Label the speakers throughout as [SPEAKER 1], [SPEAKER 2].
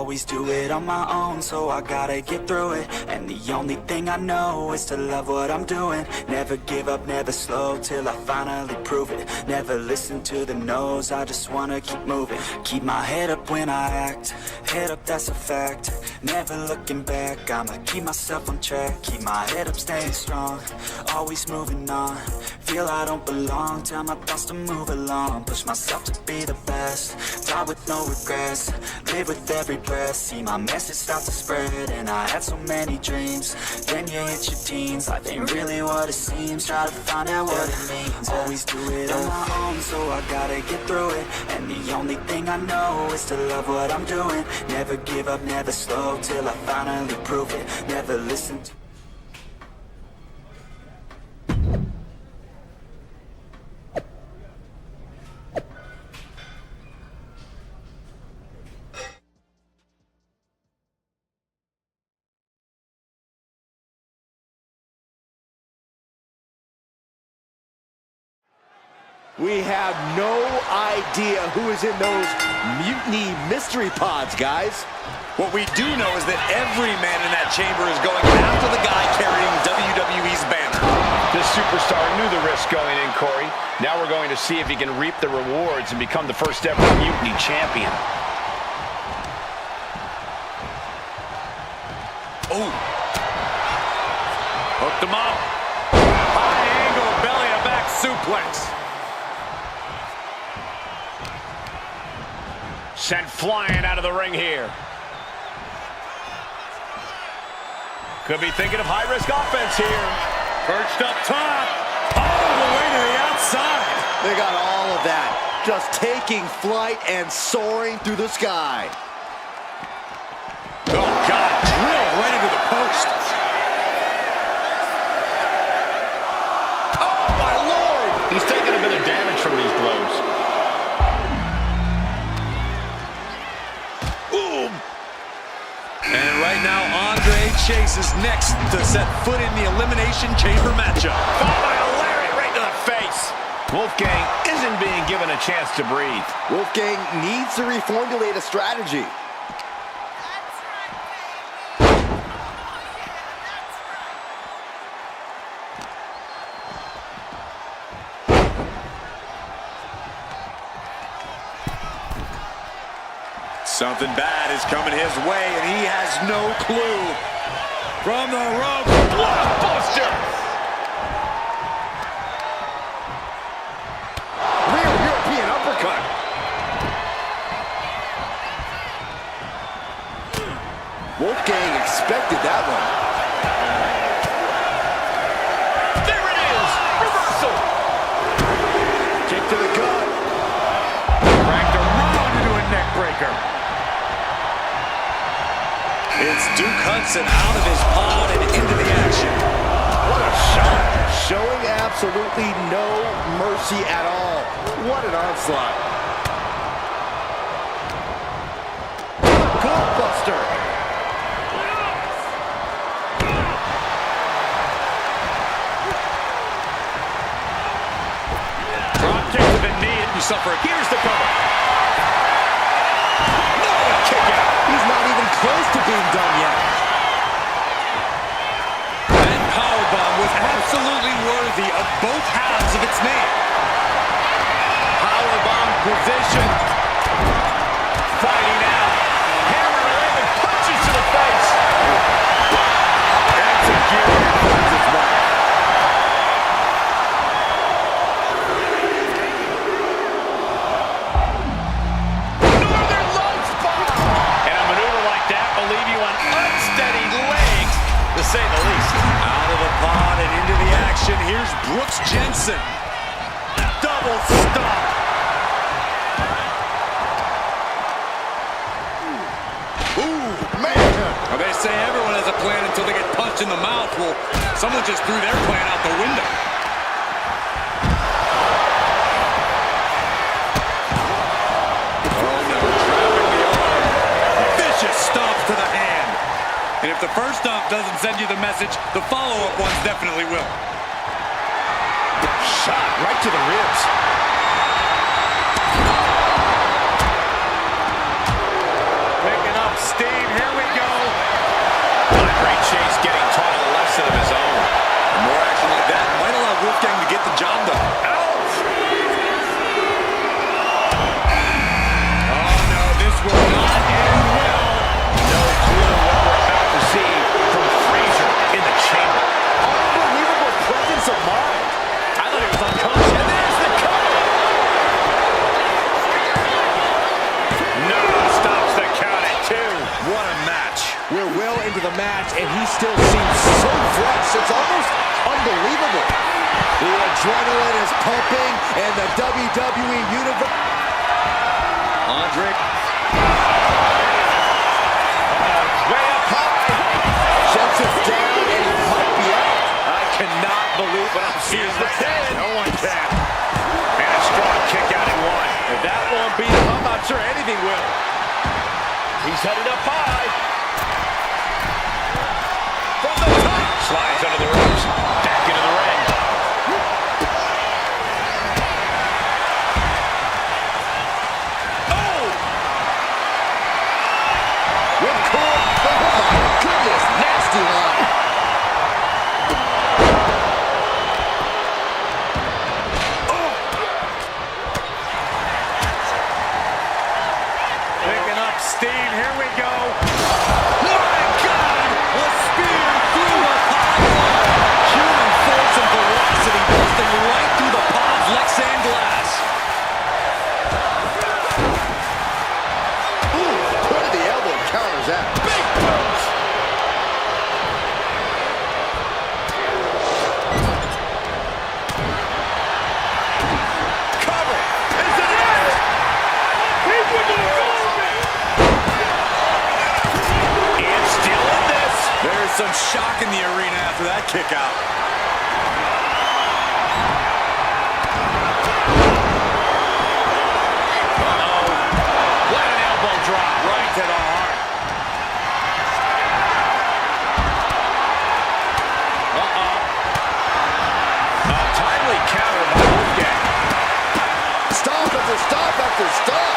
[SPEAKER 1] always do it on my own, so I gotta get through it. And the only thing I know is to love what I'm doing. Never give up, never slow, till I finally prove it. Never listen to the no's, I just wanna keep moving. Keep my head up when I act, head up, that's a fact. Never looking back, I'ma keep myself on track. Keep my head up, staying strong, always moving on. Feel I don't belong, tell my thoughts to move along. Push myself to be the best, die with no regrets. Live with every breath, see my message start to spread. And I had so many dreams, then you hit your teens. Life ain't really what it seems, try to find out what it means. Always do it on my own, so I gotta get through it. And the only thing I know is to love what I'm doing. Never give up, never slow, till I finally prove it. Never listen to
[SPEAKER 2] We have no idea who is in those mutiny mystery pods, guys.
[SPEAKER 3] What we do know is that every man in that chamber is going after the guy carrying WWE's banner.
[SPEAKER 4] This superstar knew the risk going in, Corey. Now we're going to see if he can reap the rewards and become the first ever mutiny champion.
[SPEAKER 3] Oh. Hooked him up. High angle belly-to-back suplex.
[SPEAKER 4] Sent flying out of the ring here. Could be thinking of high-risk offense here.
[SPEAKER 3] Perched up top. All the way to the outside.
[SPEAKER 2] They got all of that. Just taking flight and soaring through the sky.
[SPEAKER 3] Oh, God. Drilled right into the post. Oh, my Lord.
[SPEAKER 4] He's taking a bit of damage from these blows.
[SPEAKER 3] And right now, Andre Chase is next to set foot in the Elimination Chamber matchup.
[SPEAKER 4] Followed by a lariat right to the face. Wolfgang isn't being given a chance to breathe.
[SPEAKER 2] Wolfgang needs to reformulate a strategy.
[SPEAKER 3] Something bad is coming his way, and he has no clue. From the ropes, blockbuster!
[SPEAKER 2] Real European uppercut. Wolfgang expected that one.
[SPEAKER 4] There it is! Reversal!
[SPEAKER 2] Kick to the gut.
[SPEAKER 3] Cracked around into a neck breaker. It's Duke Hudson out of his pod and into the action.
[SPEAKER 2] What a shot. Showing absolutely no mercy at all. What an onslaught. Goldbuster.
[SPEAKER 4] Drop kick to the knee and you suffer. Here's the cover.
[SPEAKER 2] He's not even close to being done yet.
[SPEAKER 3] That powerbomb was absolutely worthy of both halves of its name. Powerbomb position.
[SPEAKER 4] Fighting out. Hammer and punches to the face.
[SPEAKER 3] That's a gear that finds its mark.
[SPEAKER 4] Say the least.
[SPEAKER 3] Out of the pod and into the action. Here's Brooks Jensen. Double stop. Ooh, man. Well, they say everyone has a plan until they get punched in the mouth. Well, someone just threw their plan out the window. Oh, no. Trapping the arm. Vicious stomp to the hand. And if the first stomp doesn't send you the message, the follow-up ones definitely will.
[SPEAKER 2] Shot right to the ribs.
[SPEAKER 3] Picking up steam. here we go.
[SPEAKER 4] Andre Chase getting taught a lesson of his own.
[SPEAKER 3] More action like that might allow Wolfgang to get the job done.
[SPEAKER 4] Ouch!
[SPEAKER 3] Oh, no, this will not end well.
[SPEAKER 4] No clue what we're about to see from Frazier in the chamber. Unbelievable presence of mind. I thought he was unconscious. And there's the cover. No, stops the count at 2.
[SPEAKER 2] What a match. We're well into the match, and he still seems so fresh. It's almost unbelievable. The adrenaline is pumping, and the WWE Universe...
[SPEAKER 3] Andre.
[SPEAKER 4] Way up high.
[SPEAKER 2] Shuts it down, and he might be out.
[SPEAKER 4] I cannot believe what I'm seeing. The pin. No one can. And a strong kick out at 1. If that won't beat him, I'm not sure anything will. He's headed up high. From the top. Slides under the ropes. Back into the ring. Oh!
[SPEAKER 2] With cool. Oh, my goodness. Nasty line.
[SPEAKER 3] Picking up steam. Here we go. My God! A spear through the pylon. Human force and velocity busting right through the pod's Lexan glass.
[SPEAKER 2] Put to the elbow and counters that.
[SPEAKER 4] Big boot. Cover. Is it it? He's looking to go. And still in this.
[SPEAKER 3] There's some shock in the arena after that kick out.
[SPEAKER 4] Uh-oh. What an elbow drop.
[SPEAKER 3] Right to the heart.
[SPEAKER 4] Uh-oh. A timely counter by Wolfgang.
[SPEAKER 2] Stop after stop after stop.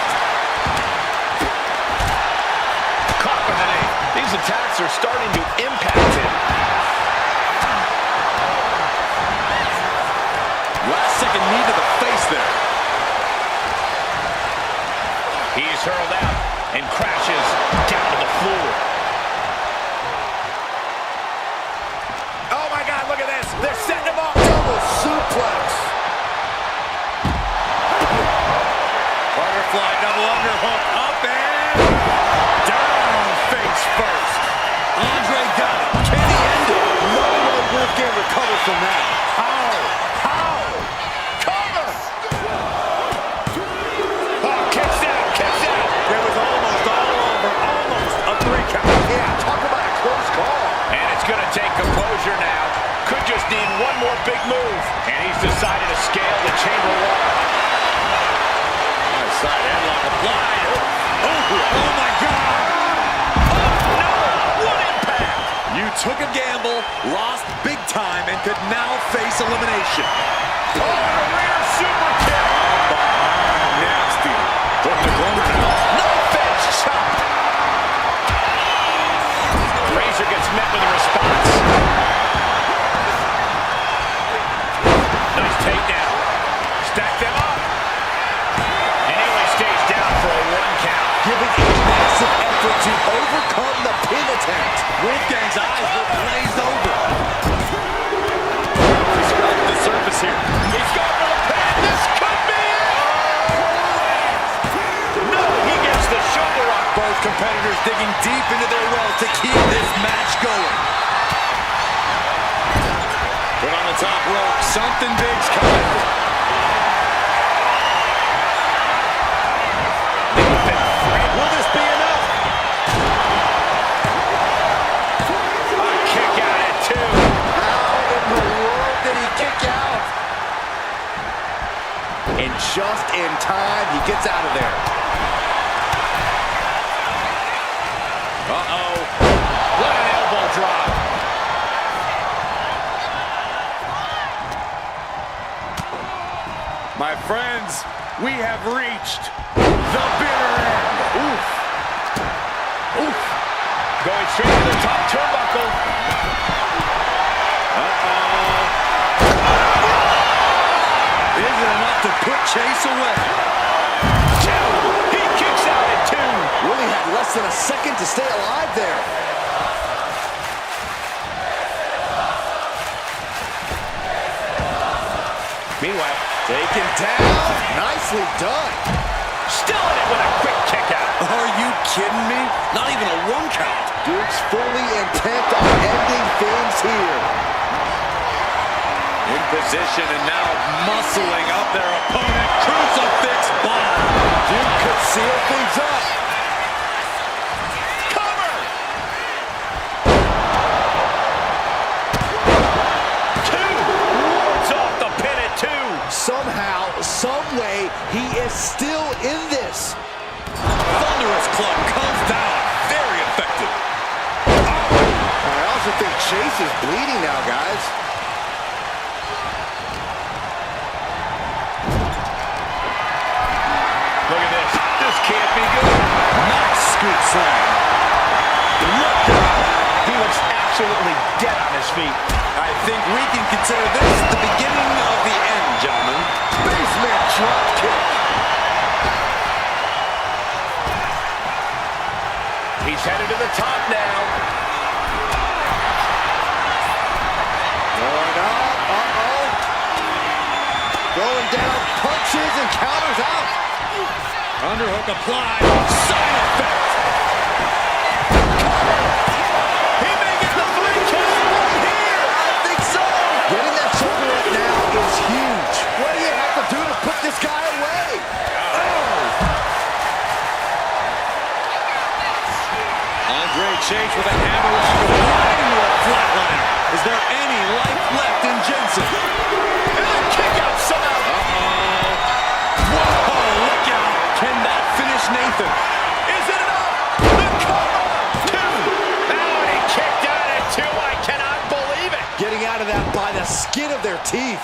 [SPEAKER 4] Caught with an 8. These attacks are starting to impact him.
[SPEAKER 3] Last second knee to the face there.
[SPEAKER 4] He's hurled out and crashes down to the floor. Oh my God, look at this. They're setting him up.
[SPEAKER 2] Double suplex.
[SPEAKER 3] Butterfly double underhook. Up and down face first. Andre got it. Can he end it?
[SPEAKER 2] No way Wolfgang recovers from that.
[SPEAKER 3] How?
[SPEAKER 4] Cover. Oh, kicks out, kicks out.
[SPEAKER 3] It was almost all over. Almost a 3 count.
[SPEAKER 2] Yeah, talk about a close call.
[SPEAKER 4] And it's going to take composure now. Could just need one more big move. And he's decided to scale the chamber wall.
[SPEAKER 3] Nice side headlock applied. Oh my God.
[SPEAKER 4] No! What impact!
[SPEAKER 3] You took a gamble, lost big time, and could now face elimination.
[SPEAKER 4] Oh, a rear super kick!
[SPEAKER 3] Nasty. Putting the ground out.
[SPEAKER 4] No fence chop! Frazier gets met with a response. Nice takedown. Stack them up. And he only stays down for a 1 count.
[SPEAKER 2] Giving a massive effort to overcome the pin attempt.
[SPEAKER 3] Wolfgang's eyes were glazed over. He's scratching the surface here.
[SPEAKER 4] He's going for the pin. This could be it! No, he gets the shoulder up.
[SPEAKER 3] Both competitors digging deep into their well to keep this match going. Put on the top rope. Something big's coming.
[SPEAKER 4] Will this be enough? A kick out at 2.
[SPEAKER 2] How in the world did he kick out? And just in time, he gets out of there.
[SPEAKER 4] Uh-oh. What an elbow drop.
[SPEAKER 3] My friends, we have reached the bitter end. Oof. Oof.
[SPEAKER 4] Going straight to the top turnbuckle.
[SPEAKER 3] Isn't enough to put Chase away.
[SPEAKER 4] Two. He kicks out at two.
[SPEAKER 2] Really had less than a second to stay alive there.
[SPEAKER 4] Meanwhile,
[SPEAKER 2] Taken down. Nicely done.
[SPEAKER 4] still in it with a quick kick out.
[SPEAKER 3] Are you kidding me? Not even a 1 count.
[SPEAKER 2] Duke's fully intent on ending things here.
[SPEAKER 3] In position and now muscling up their opponent. Crucifix bomb.
[SPEAKER 2] Duke could seal things up.
[SPEAKER 4] Cover. Two. Wards off the pin at two.
[SPEAKER 2] Somehow, some way, he is still in this.
[SPEAKER 3] Thunderous club comes down. Very effective.
[SPEAKER 2] I also think Chase is bleeding now, guys.
[SPEAKER 4] Look at this. This can't be good.
[SPEAKER 3] Nice scoop slam.
[SPEAKER 4] Look out. He looks absolutely dead on his feet.
[SPEAKER 3] I think we can consider this the beginning of the end, gentlemen.
[SPEAKER 2] Basement drop kick.
[SPEAKER 4] He's headed to the top now.
[SPEAKER 2] Going up. Uh-oh. Going down. Punches and counters out.
[SPEAKER 3] Underhook applied. Side effect.
[SPEAKER 4] He may get the 3 count right here.
[SPEAKER 2] I think so. Getting that shoulder up now is huge. What do you have to do to put this guy away?
[SPEAKER 3] Andre Chase with a hammerlock right into a flatliner. Is there any life left in Jensen?
[SPEAKER 4] And a kick out somehow.
[SPEAKER 3] Whoa, look out. Can that finish Nathan?
[SPEAKER 4] Is it enough? The cover. Two. Oh, and he kicked out at two. I cannot believe it.
[SPEAKER 2] Getting out of that by the skin of their teeth.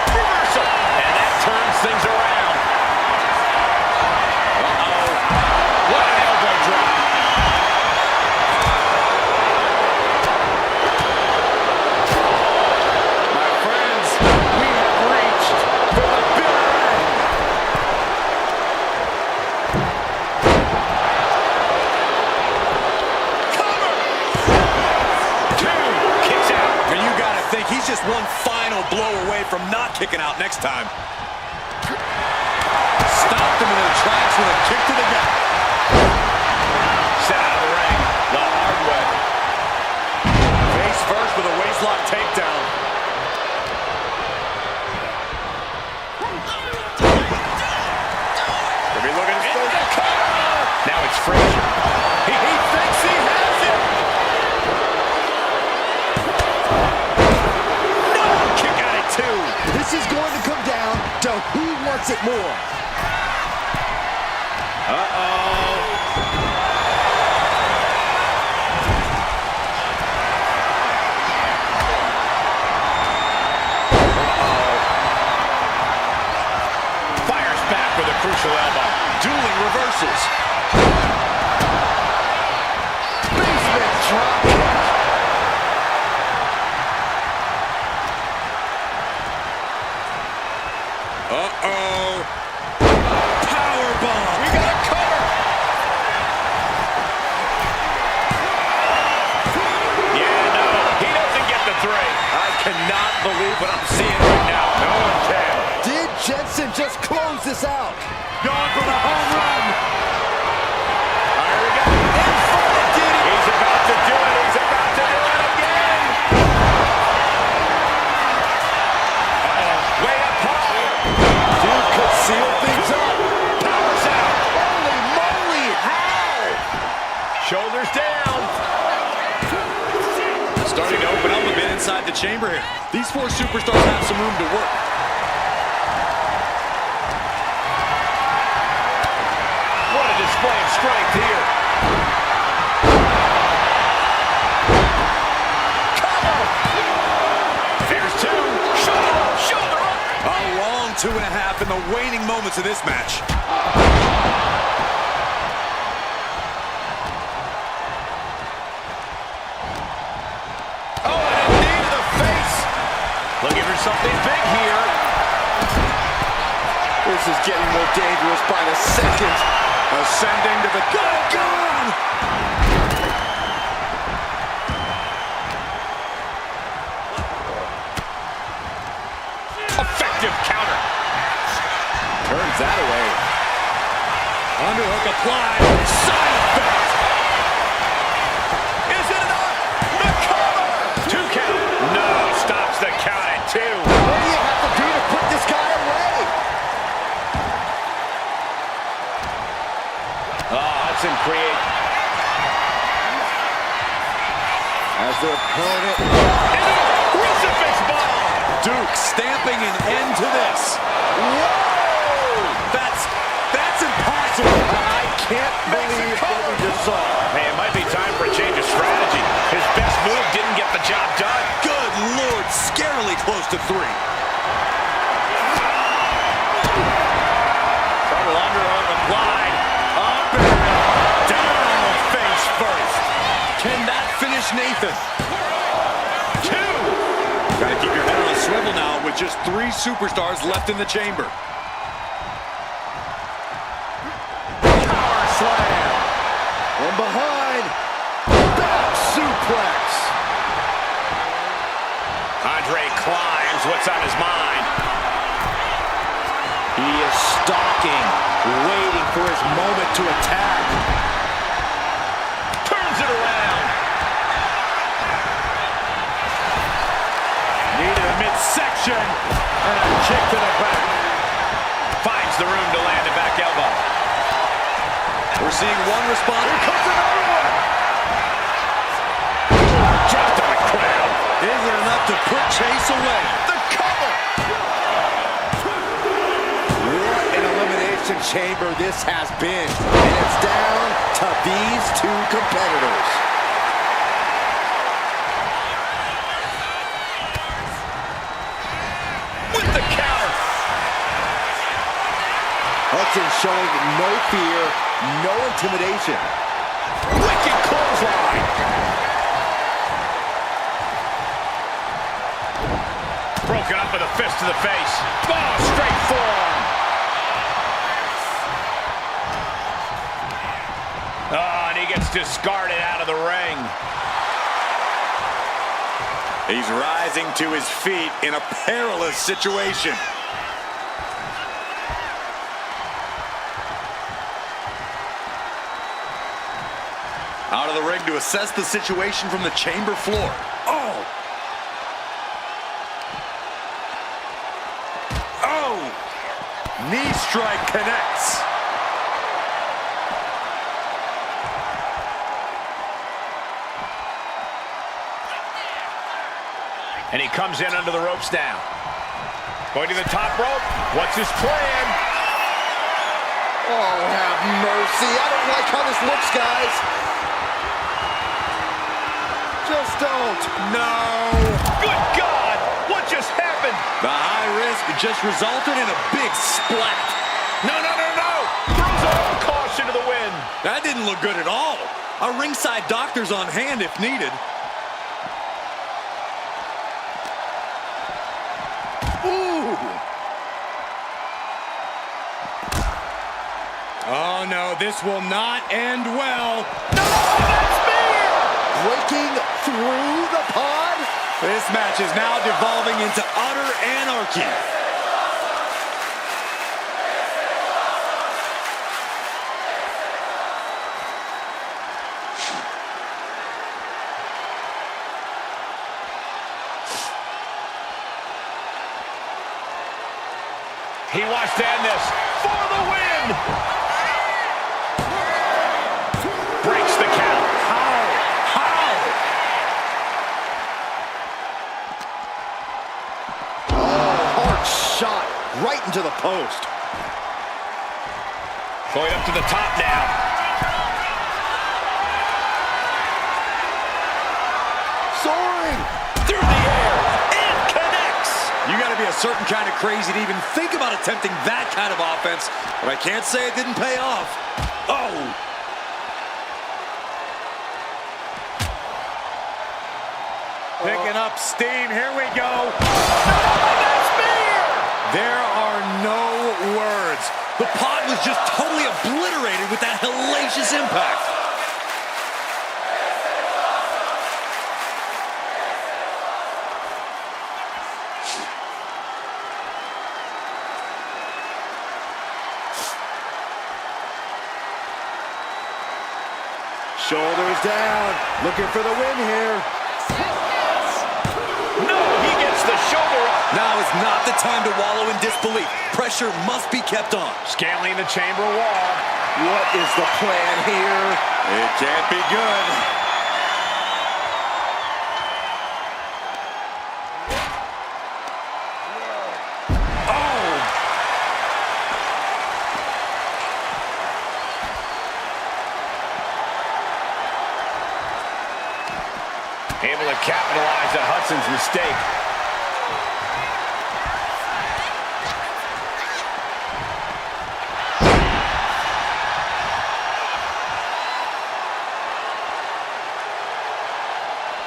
[SPEAKER 4] Reversal. And that turns things around. Uh-oh. What an elbow drop. My friends, we have reached for the bitter end. Cover. Two. Kicks out.
[SPEAKER 3] And you gotta think he's just one final blow away from not kicking out next time. Stopped him in their tracks with a kick to the gut.
[SPEAKER 4] Set out of the ring the hard way.
[SPEAKER 3] Face first with a waistlock takedown.
[SPEAKER 4] Could be looking for the cover. Now it's Frazier. He thinks he has it. No, kick out at two.
[SPEAKER 2] This is going to come down to who wants it more.
[SPEAKER 4] Fires back with a crucial elbow.
[SPEAKER 3] Dueling reverses.
[SPEAKER 2] Basement drop kick.
[SPEAKER 3] Powerbomb.
[SPEAKER 4] We got a cover. Yeah, no, he doesn't get the 3.
[SPEAKER 3] I cannot believe what I'm seeing right now.
[SPEAKER 4] No one can.
[SPEAKER 2] Did Jensen just close this out?
[SPEAKER 3] Going for the home run.
[SPEAKER 4] Here we go. He's about to do it. He's about to do it again. Way up high.
[SPEAKER 2] Duke could seal things up.
[SPEAKER 4] Powers out.
[SPEAKER 2] Holy moly, how?
[SPEAKER 4] Shoulders down.
[SPEAKER 3] Starting to open up a bit inside the chamber here. These 4 superstars have some room to work.
[SPEAKER 4] What a display of strength here. Cover. Here's 2. Shot.
[SPEAKER 3] 2.5 in the waning moments of this match.
[SPEAKER 4] Oh, and a knee to the face. Looking for something big here.
[SPEAKER 2] This is getting more dangerous by the second.
[SPEAKER 3] Ascending to the... Gone!
[SPEAKER 4] Effective counter.
[SPEAKER 2] Turns that away.
[SPEAKER 3] Underhook applied. Side effect.
[SPEAKER 4] Is it enough? The cover. 2 count. No, stops the count at 2.
[SPEAKER 2] What do you have to do to put this guy away?
[SPEAKER 4] Oh, that's in create.
[SPEAKER 2] As their opponent...
[SPEAKER 4] Crucifix ball.
[SPEAKER 3] Duke stamping an end to this. Whoa! That's impossible.
[SPEAKER 2] I can't believe what we just saw.
[SPEAKER 4] Hey, it might be time for a change of strategy. His best move didn't get the job done.
[SPEAKER 3] Good Lord, scarily close to 3.
[SPEAKER 4] Double underhook applied. Up and down, face first.
[SPEAKER 3] Can that finish Nathan?
[SPEAKER 4] 2.
[SPEAKER 3] Gotta keep your head on a swivel now with just 3 superstars left in the chamber.
[SPEAKER 4] Power slam.
[SPEAKER 2] From behind. Back suplex.
[SPEAKER 4] Andre climbs. What's on his mind?
[SPEAKER 2] He is stalking, waiting for his moment to attack.
[SPEAKER 4] Turns it around.
[SPEAKER 3] Knee to the midsection. And a kick to the back.
[SPEAKER 4] Finds the room to land a back elbow.
[SPEAKER 3] We're seeing one response.
[SPEAKER 4] Here comes another one. Dropped on the ground.
[SPEAKER 3] Isn't enough to put Chase away.
[SPEAKER 4] The cover.
[SPEAKER 2] What an elimination chamber this has been. And it's down to these 2 competitors.
[SPEAKER 4] With the counter.
[SPEAKER 2] Hudson showing no fear, no intimidation.
[SPEAKER 4] Wicked clothesline. Broken up with a fist to the face. Oh, straight forearm. Oh, and he gets discarded out of the ring.
[SPEAKER 3] He's rising to his feet in a perilous situation. Out of the ring to assess the situation from the chamber floor. Oh! Oh! Knee strike connects.
[SPEAKER 4] And he comes in under the ropes now. Going to the top rope. What's his plan?
[SPEAKER 2] Oh, have mercy. I don't like how this looks, guys. Just don't.
[SPEAKER 3] No!
[SPEAKER 4] Good God! What just happened?
[SPEAKER 3] The high risk just resulted in a big splat.
[SPEAKER 4] No, no, no, no! Throws all caution to the wind.
[SPEAKER 3] That didn't look good at all. A ringside doctor's on hand if needed.
[SPEAKER 2] Ooh.
[SPEAKER 3] Oh, no, this will not end well.
[SPEAKER 4] No, that's me!
[SPEAKER 2] Breaking through the pod.
[SPEAKER 3] This match is now devolving into utter anarchy.
[SPEAKER 4] He wants to end this for the win. Breaks the count. How?
[SPEAKER 2] Hard shot right into the post.
[SPEAKER 4] Going up to the top now.
[SPEAKER 2] Soaring.
[SPEAKER 4] Through the air and connects.
[SPEAKER 3] You got to be a certain kind of crazy to even think about attempting that kind of offense, but I can't say it didn't pay off. Oh!
[SPEAKER 4] Picking up steam. Here we go.
[SPEAKER 3] There are no words. The pod was just totally obliterated with that hellacious impact.
[SPEAKER 2] Shoulders down, looking for the win here.
[SPEAKER 4] No, he gets the shoulder up.
[SPEAKER 3] Now is not the time to wallow in disbelief. Pressure must be kept on.
[SPEAKER 4] Scaling the chamber wall.
[SPEAKER 2] What is the plan here?
[SPEAKER 3] It can't be good.
[SPEAKER 4] Able to capitalize on Hudson's mistake.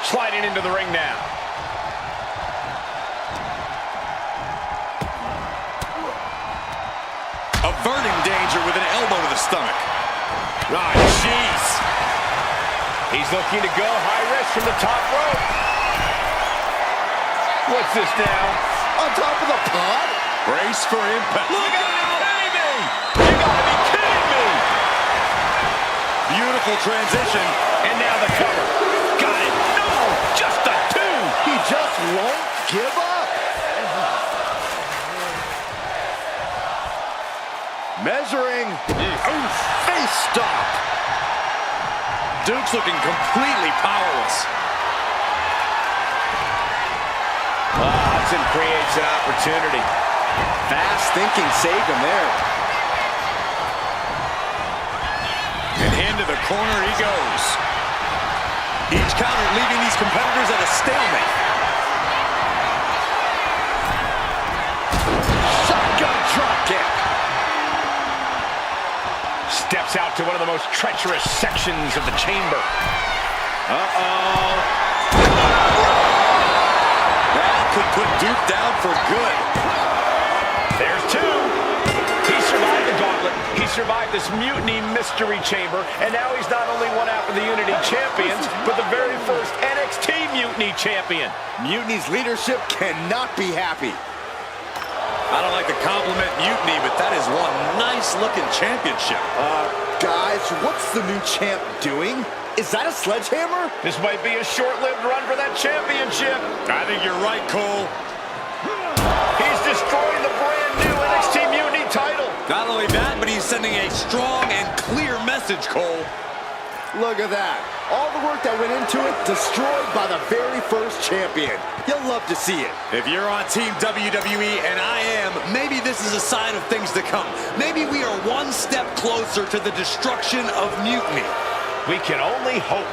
[SPEAKER 4] Sliding into the ring now.
[SPEAKER 3] Averting danger with an elbow to the stomach.
[SPEAKER 4] Right, jeez. He's looking to go high risk from the top rope. What's this now?
[SPEAKER 2] On top of the pod?
[SPEAKER 3] Brace for impact.
[SPEAKER 4] Look out! You gotta be kidding me!
[SPEAKER 3] Beautiful transition.
[SPEAKER 4] And now the cover. Got it. No! Just a two!
[SPEAKER 2] He just won't give up. Measuring. Face stop.
[SPEAKER 3] Duke's looking completely powerless.
[SPEAKER 4] Hudson creates an opportunity.
[SPEAKER 2] Fast thinking saved him there.
[SPEAKER 3] And into the corner he goes. Each counter leaving these competitors at a stalemate.
[SPEAKER 2] Shotgun drop kick.
[SPEAKER 4] Steps out to one of the most treacherous sections of the chamber.
[SPEAKER 3] Uh-oh. That could put Duke down for good.
[SPEAKER 4] There's two. He survived the gauntlet. He survived this mutiny mystery chamber. And now he's not only one half of the Unity champions, but the very first NXT Mutiny champion.
[SPEAKER 2] Mutiny's leadership cannot be happy.
[SPEAKER 3] I don't like to compliment Mutiny, but that is one nice-looking championship.
[SPEAKER 2] Guys, what's the new champ doing? Is that a sledgehammer?
[SPEAKER 4] This might be a short-lived run for that championship.
[SPEAKER 3] I think you're right, Cole.
[SPEAKER 4] He's destroying the brand new NXT Mutiny title.
[SPEAKER 3] Not only that, but he's sending a strong and clear message, Cole.
[SPEAKER 2] Look at that. All the work that went into it, destroyed by the very first champion. You'll love to see it.
[SPEAKER 3] If you're on Team WWE, and I am, maybe this is a sign of things to come. Maybe we are one step closer to the destruction of Mutiny.
[SPEAKER 4] We can only hope.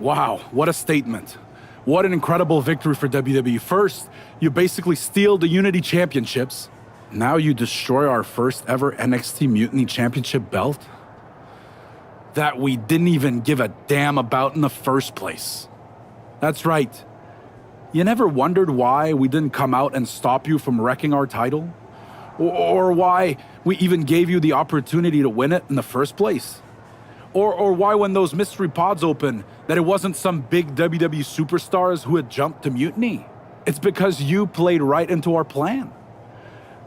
[SPEAKER 5] Wow, what a statement. What an incredible victory for WWE. First, you basically steal the Unity Championships. Now you destroy our first ever NXT Mutiny Championship belt that we didn't even give a damn about in the first place. That's right. You never wondered why we didn't come out and stop you from wrecking our title? Or why we even gave you the opportunity to win it in the first place? Or why when those mystery pods open, that it wasn't some big WWE superstars who had jumped to Mutiny? It's because you played right into our plan.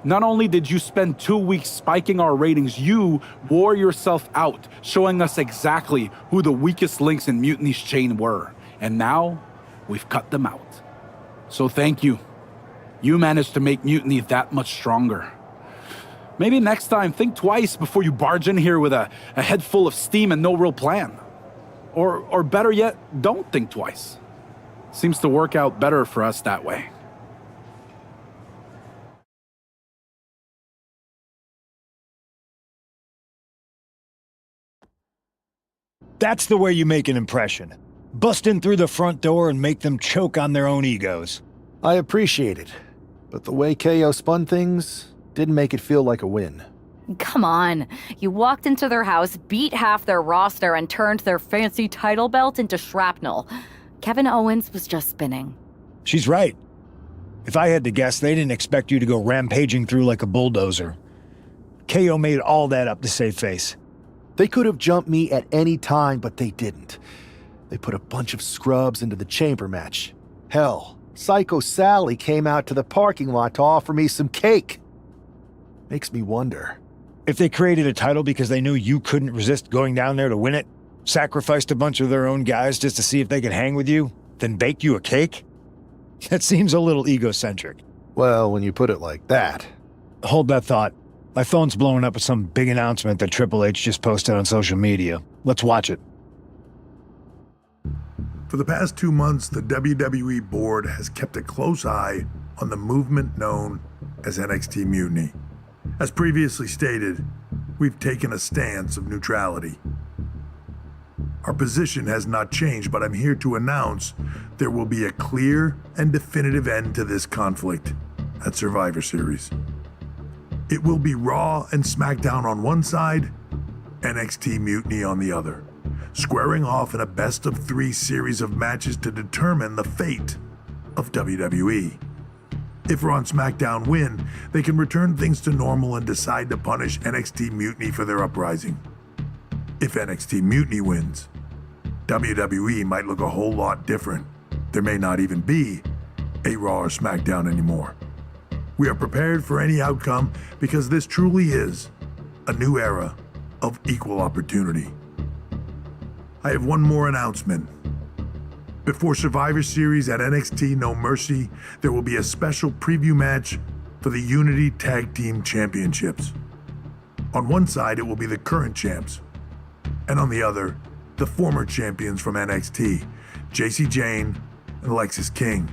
[SPEAKER 5] Not only did you spend 2 weeks spiking our ratings, you wore yourself out, showing us exactly who the weakest links in Mutiny's chain were. And now, we've cut them out. So thank you. You managed to make Mutiny that much stronger. Maybe next time, think twice before you barge in here with a head full of steam and no real plan. Or better yet, don't think twice. Seems to work out better for us that way.
[SPEAKER 6] That's the way you make an impression. Bust in through the front door and make them choke on their own egos.
[SPEAKER 7] I appreciate it, but the way KO spun things didn't make it feel like a win.
[SPEAKER 8] Come on. You walked into their house, beat half their roster, and turned their fancy title belt into shrapnel. Kevin Owens was just spinning.
[SPEAKER 6] She's right. If I had to guess, they didn't expect you to go rampaging through like a bulldozer. KO made all that up to save face.
[SPEAKER 7] They could have jumped me at any time, but they didn't. They put a bunch of scrubs into the chamber match. Hell, Psycho Sally came out to the parking lot to offer me some cake. Makes me wonder.
[SPEAKER 6] If they created a title because they knew you couldn't resist going down there to win it, sacrificed a bunch of their own guys just to see if they could hang with you, then baked you a cake? That seems a little egocentric.
[SPEAKER 7] Well, when you put it like that.
[SPEAKER 6] Hold that thought. My phone's blowing up with some big announcement that Triple H just posted on social media. Let's watch it.
[SPEAKER 9] For the past 2 months, the WWE board has kept a close eye on the movement known as NXT Mutiny. As previously stated, we've taken a stance of neutrality. Our position has not changed, but I'm here to announce there will be a clear and definitive end to this conflict at Survivor Series. It will be Raw and SmackDown on one side, NXT Mutiny on the other, squaring off in a best-of-3 series of matches to determine the fate of WWE. If Raw and SmackDown win, they can return things to normal and decide to punish NXT Mutiny for their uprising. If NXT Mutiny wins, WWE might look a whole lot different. There may not even be a Raw or SmackDown anymore. We are prepared for any outcome because this truly is a new era of equal opportunity. I have one more announcement. Before Survivor Series at NXT No Mercy, there will be a special preview match for the Unity Tag Team Championships. On one side, it will be the current champs, and on the other, the former champions from NXT, Jacy Jayne and Alexis King.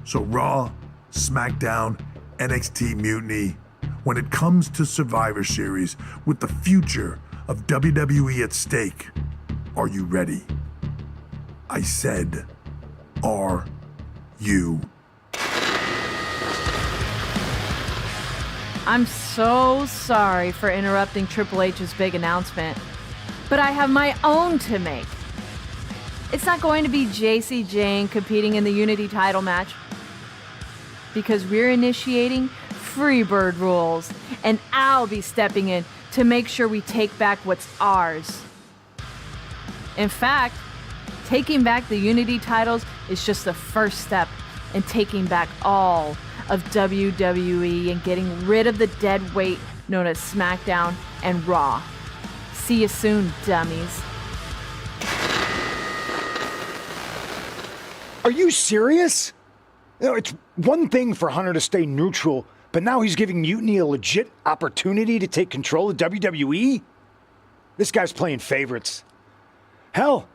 [SPEAKER 9] So Raw, SmackDown, NXT Mutiny, when it comes to Survivor Series with the future of WWE at stake, are you ready? I said, are you?
[SPEAKER 10] I'm so sorry for interrupting Triple H's big announcement, but I have my own to make. It's not going to be Jacy Jayne competing in the Unity title match, because we're initiating Freebird rules, and I'll be stepping in to make sure we take back what's ours. In fact, taking back the Unity titles is just the first step in taking back all of WWE and getting rid of the dead weight known as SmackDown and Raw. See you soon, dummies.
[SPEAKER 6] Are you serious? You know, it's one thing for Hunter to stay neutral, but now he's giving Mutiny a legit opportunity to take control of WWE? This guy's playing favorites. Hell,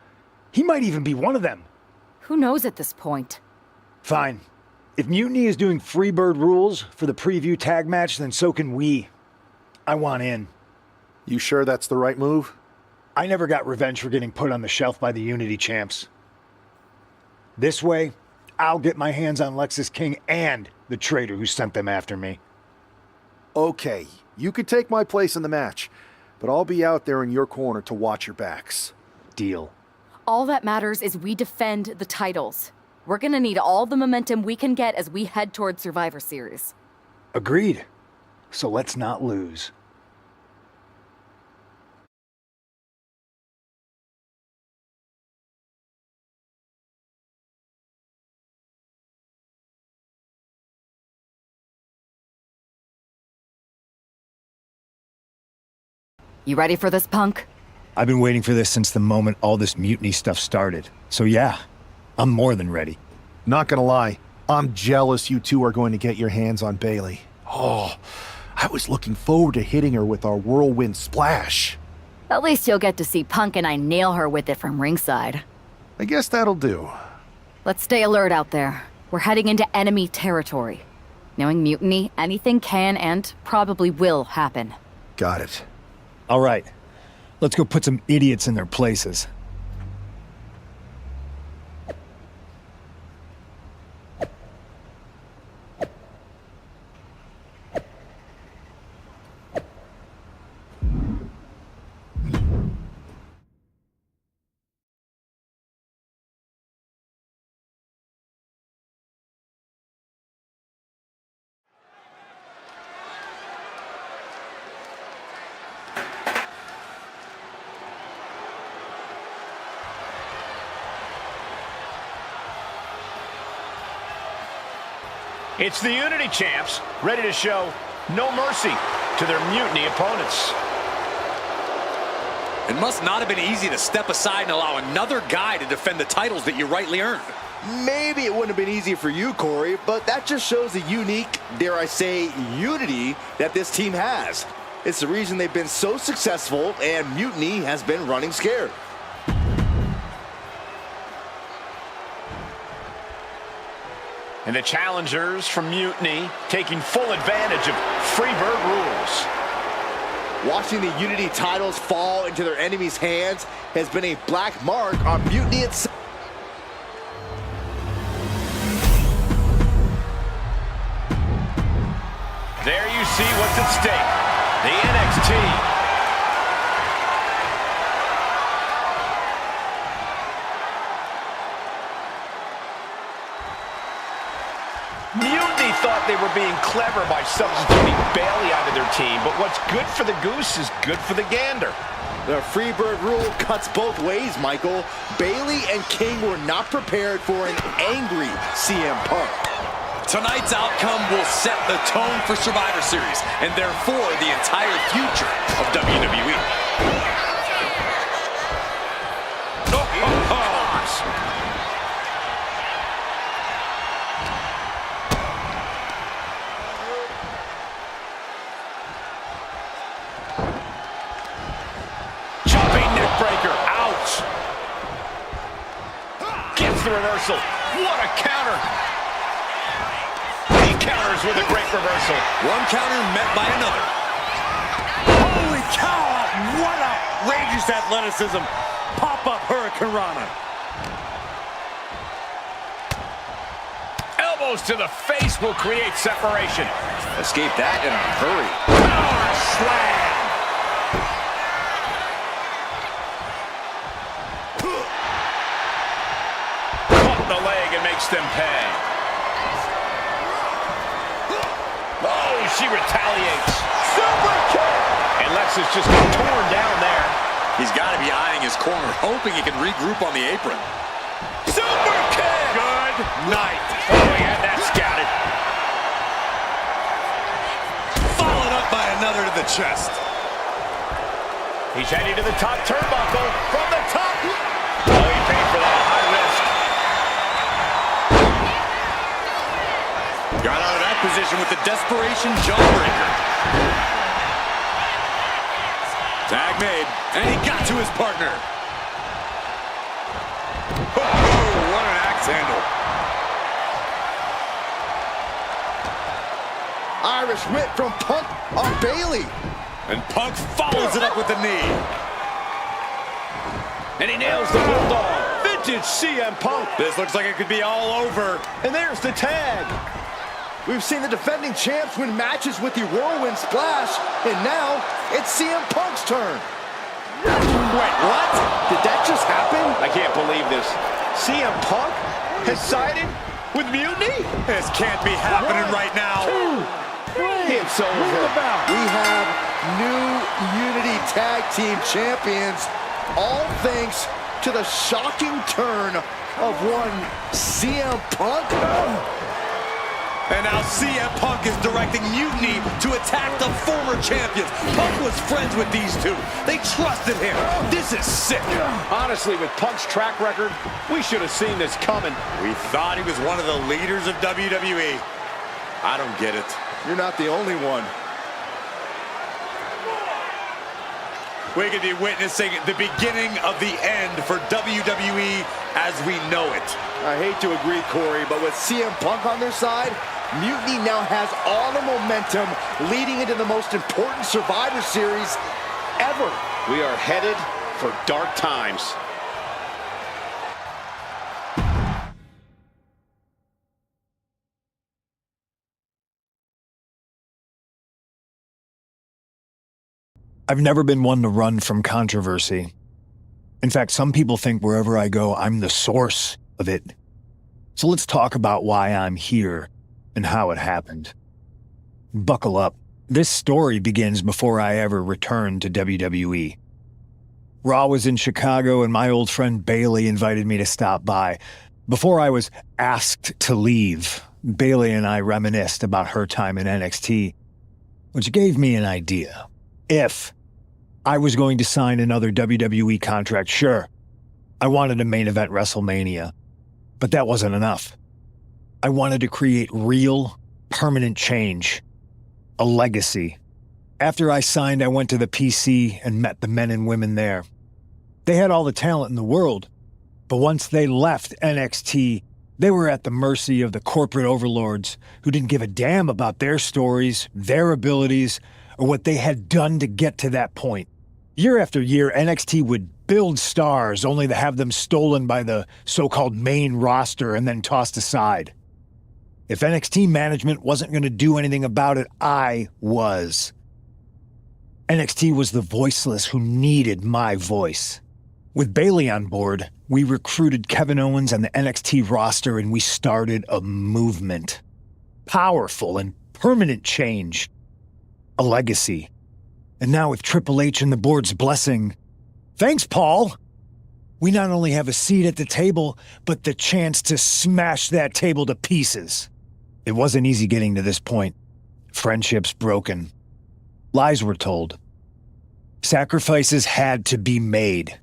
[SPEAKER 6] he might even be one of them.
[SPEAKER 8] Who knows at this point?
[SPEAKER 6] Fine. If Mutiny is doing Freebird rules for the preview tag match, then so can we. I want in.
[SPEAKER 7] You sure that's the right move?
[SPEAKER 6] I never got revenge for getting put on the shelf by the Unity champs. This way, I'll get my hands on Alexis King and the traitor who sent them after me.
[SPEAKER 7] Okay, you could take my place in the match, but I'll be out there in your corner to watch your backs.
[SPEAKER 6] Deal.
[SPEAKER 8] All that matters is we defend the titles. We're gonna need all the momentum we can get as we head towards Survivor Series.
[SPEAKER 6] Agreed. So let's not lose.
[SPEAKER 8] You ready for this, Punk?
[SPEAKER 6] I've been waiting for this since the moment all this Mutiny stuff started. So yeah, I'm more than ready.
[SPEAKER 7] Not gonna lie, I'm jealous you two are going to get your hands on Bayley. Oh, I was looking forward to hitting her with our whirlwind splash.
[SPEAKER 8] At least you'll get to see Punk and I nail her with it from ringside.
[SPEAKER 7] I guess that'll do.
[SPEAKER 8] Let's stay alert out there. We're heading into enemy territory. Knowing Mutiny, anything can and probably will happen.
[SPEAKER 7] Got it.
[SPEAKER 6] All right. Let's go put some idiots in their places.
[SPEAKER 4] It's the Unity champs, ready to show no mercy to their mutiny opponents.
[SPEAKER 3] It must not have been easy to step aside and allow another guy to defend the titles that you rightly earned.
[SPEAKER 2] Maybe it wouldn't have been easy for you, Corey, but that just shows the unique, dare I say, unity that this team has. It's the reason they've been so successful, and Mutiny has been running scared.
[SPEAKER 4] And the challengers from Mutiny taking full advantage of Freebird rules.
[SPEAKER 2] Watching the Unity titles fall into their enemies' hands has been a black mark on Mutiny itself.
[SPEAKER 4] There you see what's at stake. The NXT. Mutiny thought they were being clever by substituting Bayley out of their team, but what's good for the goose is good for the gander.
[SPEAKER 2] The Freebird rule cuts both ways, Michael. Bayley and King were not prepared for an angry CM Punk.
[SPEAKER 3] Tonight's outcome will set the tone for Survivor Series, and therefore the entire future of WWE.
[SPEAKER 4] Jumping neckbreaker, ouch! Gets the reversal. What a counter! He counters with a great reversal.
[SPEAKER 3] One counter met by another.
[SPEAKER 11] Holy cow! What outrageous athleticism! Pop-up Hurricane Rana.
[SPEAKER 4] Elbows to the face will create separation.
[SPEAKER 2] Escape that in a hurry.
[SPEAKER 4] Power slam! Caught in the leg and makes them pay. Oh, she retaliates. Super kick! And Lex is just torn down there.
[SPEAKER 3] He's got to be eyeing his corner, hoping he can regroup on the apron.
[SPEAKER 4] Super kick! Good night. Oh, he had that scouted.
[SPEAKER 3] Followed up by another to the chest.
[SPEAKER 4] He's heading to the top turnbuckle from the top. Oh, he paid for that high risk.
[SPEAKER 3] Got out of that position with the desperation jawbreaker. Tag made, and he got to his partner. Oh, what an axe handle.
[SPEAKER 2] Irish whip from Punk on Bayley.
[SPEAKER 3] And Punk follows it up with the knee.
[SPEAKER 4] And he nails the Bulldog. Vintage CM Punk.
[SPEAKER 3] This looks like it could be all over.
[SPEAKER 4] And there's the tag.
[SPEAKER 2] We've seen the defending champs win matches with the Whirlwind Splash, and now it's CM Punk's turn.
[SPEAKER 3] Wait, what?
[SPEAKER 2] Did that just happen?
[SPEAKER 4] I can't believe this. CM Punk has sided with Mutiny?
[SPEAKER 3] This can't be happening right now.
[SPEAKER 4] It's over.
[SPEAKER 2] We have new Unity Tag Team Champions, all thanks to the shocking turn of one CM Punk.
[SPEAKER 3] And now CM Punk is directing Mutiny to attack the former champions. Punk was friends with these two. They trusted him. This is sick.
[SPEAKER 4] Honestly, with Punk's track record, we should have seen this coming.
[SPEAKER 3] We thought he was one of the leaders of WWE. I don't get it.
[SPEAKER 2] You're not the only one.
[SPEAKER 3] We could be witnessing the beginning of the end for WWE as we know it.
[SPEAKER 2] I hate to agree, Corey, but with CM Punk on their side, Mutiny now has all the momentum leading into the most important Survivor Series ever.
[SPEAKER 4] We are headed for dark times.
[SPEAKER 6] I've never been one to run from controversy. In fact, some people think wherever I go, I'm the source of it. So let's talk about why I'm here and how it happened. Buckle up. This story begins before I ever returned to WWE. Raw was in Chicago and my old friend Bayley invited me to stop by. Before I was asked to leave, Bayley and I reminisced about her time in NXT, which gave me an idea. If I was going to sign another WWE contract, sure, I wanted to main event WrestleMania, but that wasn't enough. I wanted to create real, permanent change, a legacy. After I signed, I went to the PC and met the men and women there. They had all the talent in the world, but once they left NXT, they were at the mercy of the corporate overlords who didn't give a damn about their stories, their abilities, or what they had done to get to that point. Year after year, NXT would build stars only to have them stolen by the so-called main roster and then tossed aside. If NXT management wasn't going to do anything about it, I was. NXT was the voiceless who needed my voice. With Bayley on board, we recruited Kevin Owens and the NXT roster and we started a movement. Powerful and permanent change. A legacy. And now with Triple H and the board's blessing, thanks, Paul! We not only have a seat at the table, but the chance to smash that table to pieces. It wasn't easy getting to this point. Friendships broken. Lies were told. Sacrifices had to be made.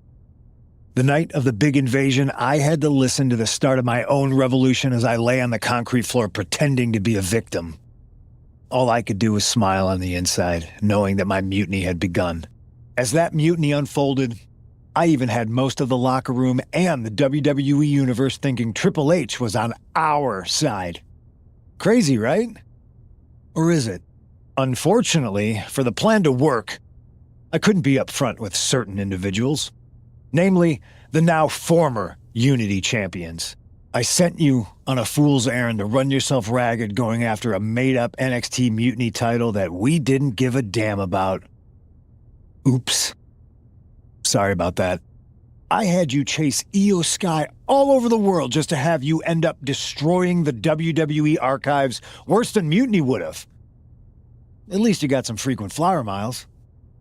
[SPEAKER 6] The night of the big invasion, I had to listen to the start of my own revolution as I lay on the concrete floor pretending to be a victim. All I could do was smile on the inside, knowing that my mutiny had begun. As that mutiny unfolded, I even had most of the locker room and the WWE Universe thinking Triple H was on our side. Crazy, right? Or is it? Unfortunately, for the plan to work, I couldn't be upfront with certain individuals. Namely, the now former Unity champions. I sent you on a fool's errand to run yourself ragged going after a made-up NXT Mutiny title that we didn't give a damn about. Oops. Sorry about that. I had you chase Io Sky all over the world just to have you end up destroying the WWE archives worse than Mutiny would have. At least you got some frequent flyer miles.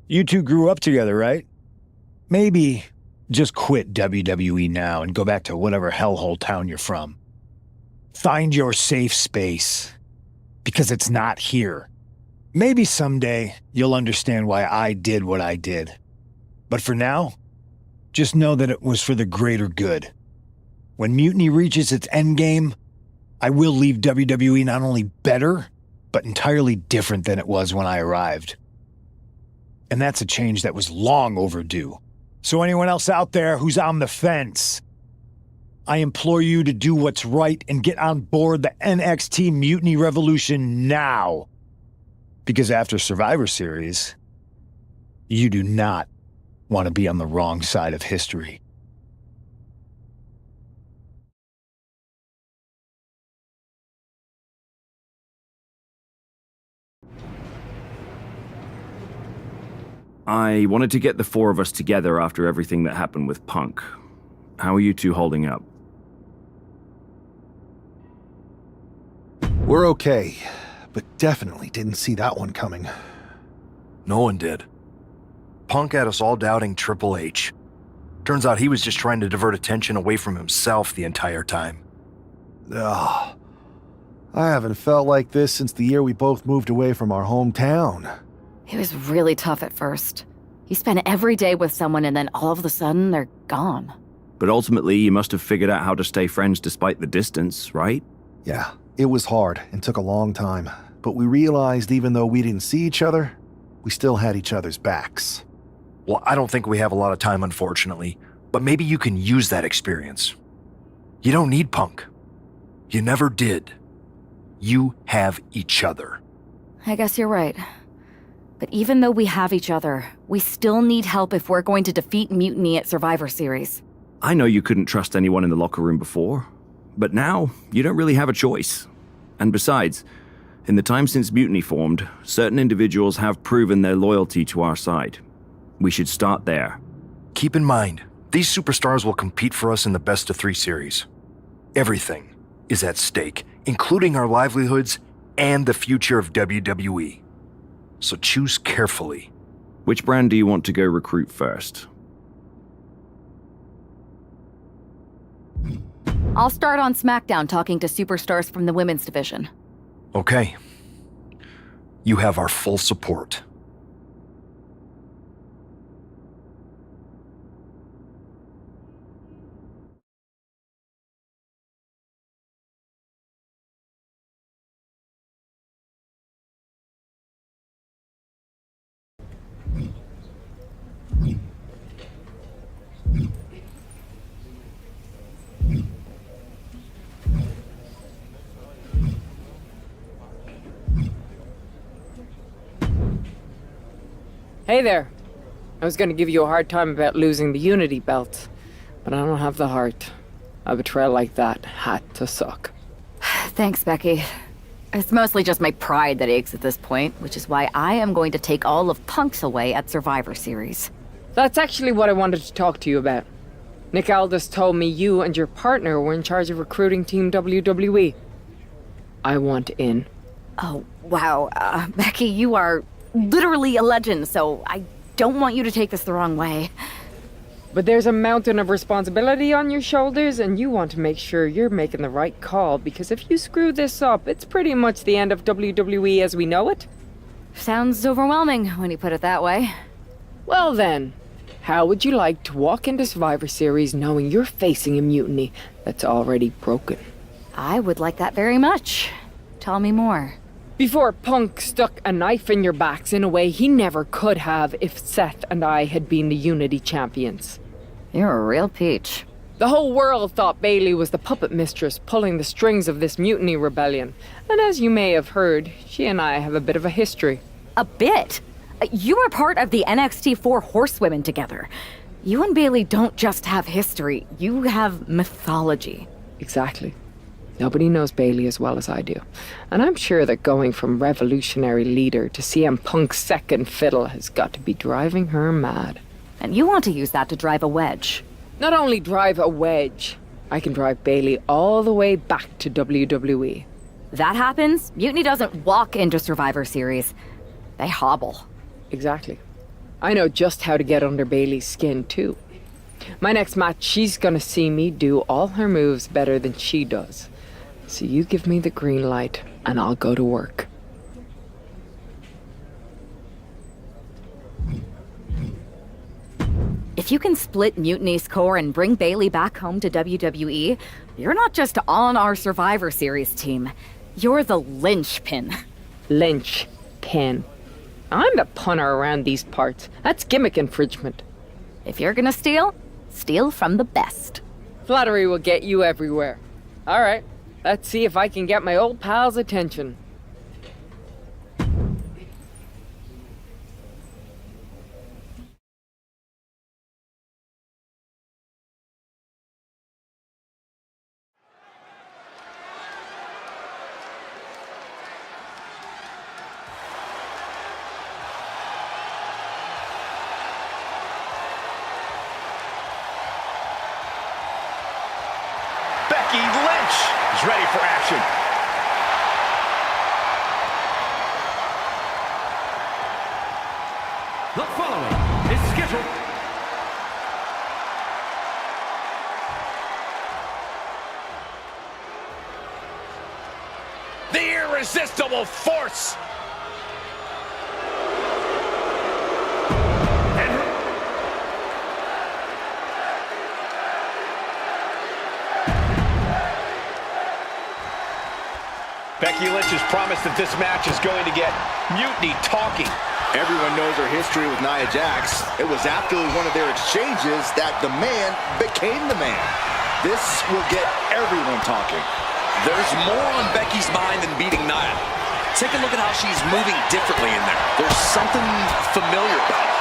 [SPEAKER 6] You two grew up together, right? Maybe just quit WWE now and go back to whatever hellhole town you're from. Find your safe space, because it's not here. Maybe someday you'll understand why I did what I did. But for now, just know that it was for the greater good. When Mutiny reaches its endgame, I will leave WWE not only better, but entirely different than it was when I arrived. And that's a change that was long overdue. So anyone else out there who's on the fence, I implore you to do what's right and get on board the NXT Mutiny Revolution now. Because after Survivor Series, you do not want to be on the wrong side of history.
[SPEAKER 12] I wanted to get the four of us together after everything that happened with Punk. How are you two holding up?
[SPEAKER 7] We're okay, but definitely didn't see that one coming.
[SPEAKER 13] No one did. Punk had us all doubting Triple H. Turns out he was just trying to divert attention away from himself the entire time.
[SPEAKER 7] Ugh. I haven't felt like this since the year we both moved away from our hometown.
[SPEAKER 8] It was really tough at first. You spend every day with someone and then all of a sudden they're gone.
[SPEAKER 12] But ultimately, you must have figured out how to stay friends despite the distance, right?
[SPEAKER 7] Yeah, it was hard and took a long time. But we realized even though we didn't see each other, we still had each other's backs.
[SPEAKER 13] Well, I don't think we have a lot of time, unfortunately. But maybe you can use that experience. You don't need Punk. You never did. You have each other.
[SPEAKER 8] I guess you're right. But even though we have each other, we still need help if we're going to defeat Mutiny at Survivor Series.
[SPEAKER 12] I know you couldn't trust anyone in the locker room before, but now you don't really have a choice. And besides, in the time since Mutiny formed, certain individuals have proven their loyalty to our side. We should start there.
[SPEAKER 13] Keep in mind, these superstars will compete for us in the best-of-3 series. Everything is at stake, including our livelihoods and the future of WWE. So choose carefully.
[SPEAKER 12] Which brand do you want to go recruit first?
[SPEAKER 8] I'll start on SmackDown talking to superstars from the women's division.
[SPEAKER 13] Okay. You have our full support.
[SPEAKER 14] Hey there. I was gonna give you a hard time about losing the Unity belt, but I don't have the heart. A betrayal like that had to suck.
[SPEAKER 8] Thanks, Becky. It's mostly just my pride that aches at this point, which is why I am going to take all of Punk's away at Survivor Series.
[SPEAKER 14] That's actually what I wanted to talk to you about. Nick Aldis told me you and your partner were in charge of recruiting Team WWE. I want in.
[SPEAKER 8] Oh, wow. Becky, you are literally a legend, so I don't want you to take this the wrong way.
[SPEAKER 14] But there's a mountain of responsibility on your shoulders, and you want to make sure you're making the right call, because if you screw this up, it's pretty much the end of WWE as we know it.
[SPEAKER 8] Sounds overwhelming when you put it that way.
[SPEAKER 14] Well then, how would you like to walk into Survivor Series knowing you're facing a mutiny that's already broken?
[SPEAKER 8] I would like that very much. Tell me more.
[SPEAKER 14] Before Punk stuck a knife in your backs in a way he never could have if Seth and I had been the Unity champions.
[SPEAKER 8] You're a real peach.
[SPEAKER 14] The whole world thought Bayley was the puppet mistress pulling the strings of this mutiny rebellion. And as you may have heard, she and I have a bit of a history.
[SPEAKER 8] A bit? You were part of the NXT 4 Horsewomen together. You and Bayley don't just have history, you have mythology.
[SPEAKER 14] Exactly. Nobody knows Bayley as well as I do. And I'm sure that going from revolutionary leader to CM Punk's second fiddle has got to be driving her mad.
[SPEAKER 8] And you want to use that to drive a wedge.
[SPEAKER 14] Not only drive a wedge, I can drive Bayley all the way back to WWE.
[SPEAKER 8] That happens, Mutiny doesn't walk into Survivor Series. They hobble.
[SPEAKER 14] Exactly. I know just how to get under Bayley's skin, too. My next match, she's gonna see me do all her moves better than she does. So you give me the green light, and I'll go to work.
[SPEAKER 8] If you can split Mutiny's core and bring Bayley back home to WWE, you're not just on our Survivor Series team. You're the linchpin.
[SPEAKER 14] Linchpin. I'm the punter around these parts. That's gimmick infringement.
[SPEAKER 8] If you're gonna steal, steal from the best.
[SPEAKER 14] Flattery will get you everywhere. All right. Let's see if I can get my old pal's attention.
[SPEAKER 4] Becky Lynch is ready for action.
[SPEAKER 3] The following is scheduled.
[SPEAKER 4] The irresistible force. Becky Lynch has promised that this match is going to get Mutiny talking.
[SPEAKER 2] Everyone knows her history with Nia Jax. It was after one of their exchanges that the man became the man. This will get everyone talking.
[SPEAKER 11] There's more on Becky's mind than beating Nia.
[SPEAKER 3] Take a look at how she's moving differently in there. There's something familiar about it.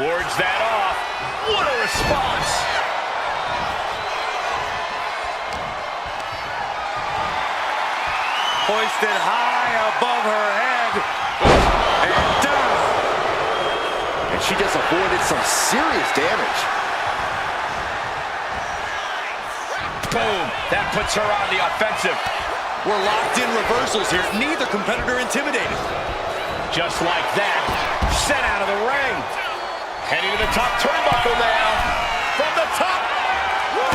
[SPEAKER 4] Wards that off. What a response.
[SPEAKER 11] Hoisted high above her head. And down.
[SPEAKER 2] And she just avoided some serious damage.
[SPEAKER 4] Boom. That puts her on the offensive.
[SPEAKER 3] We're locked in reversals here. Neither competitor intimidated.
[SPEAKER 4] Just like that. Sent out of the ring. Heading to the top turnbuckle now. From the top.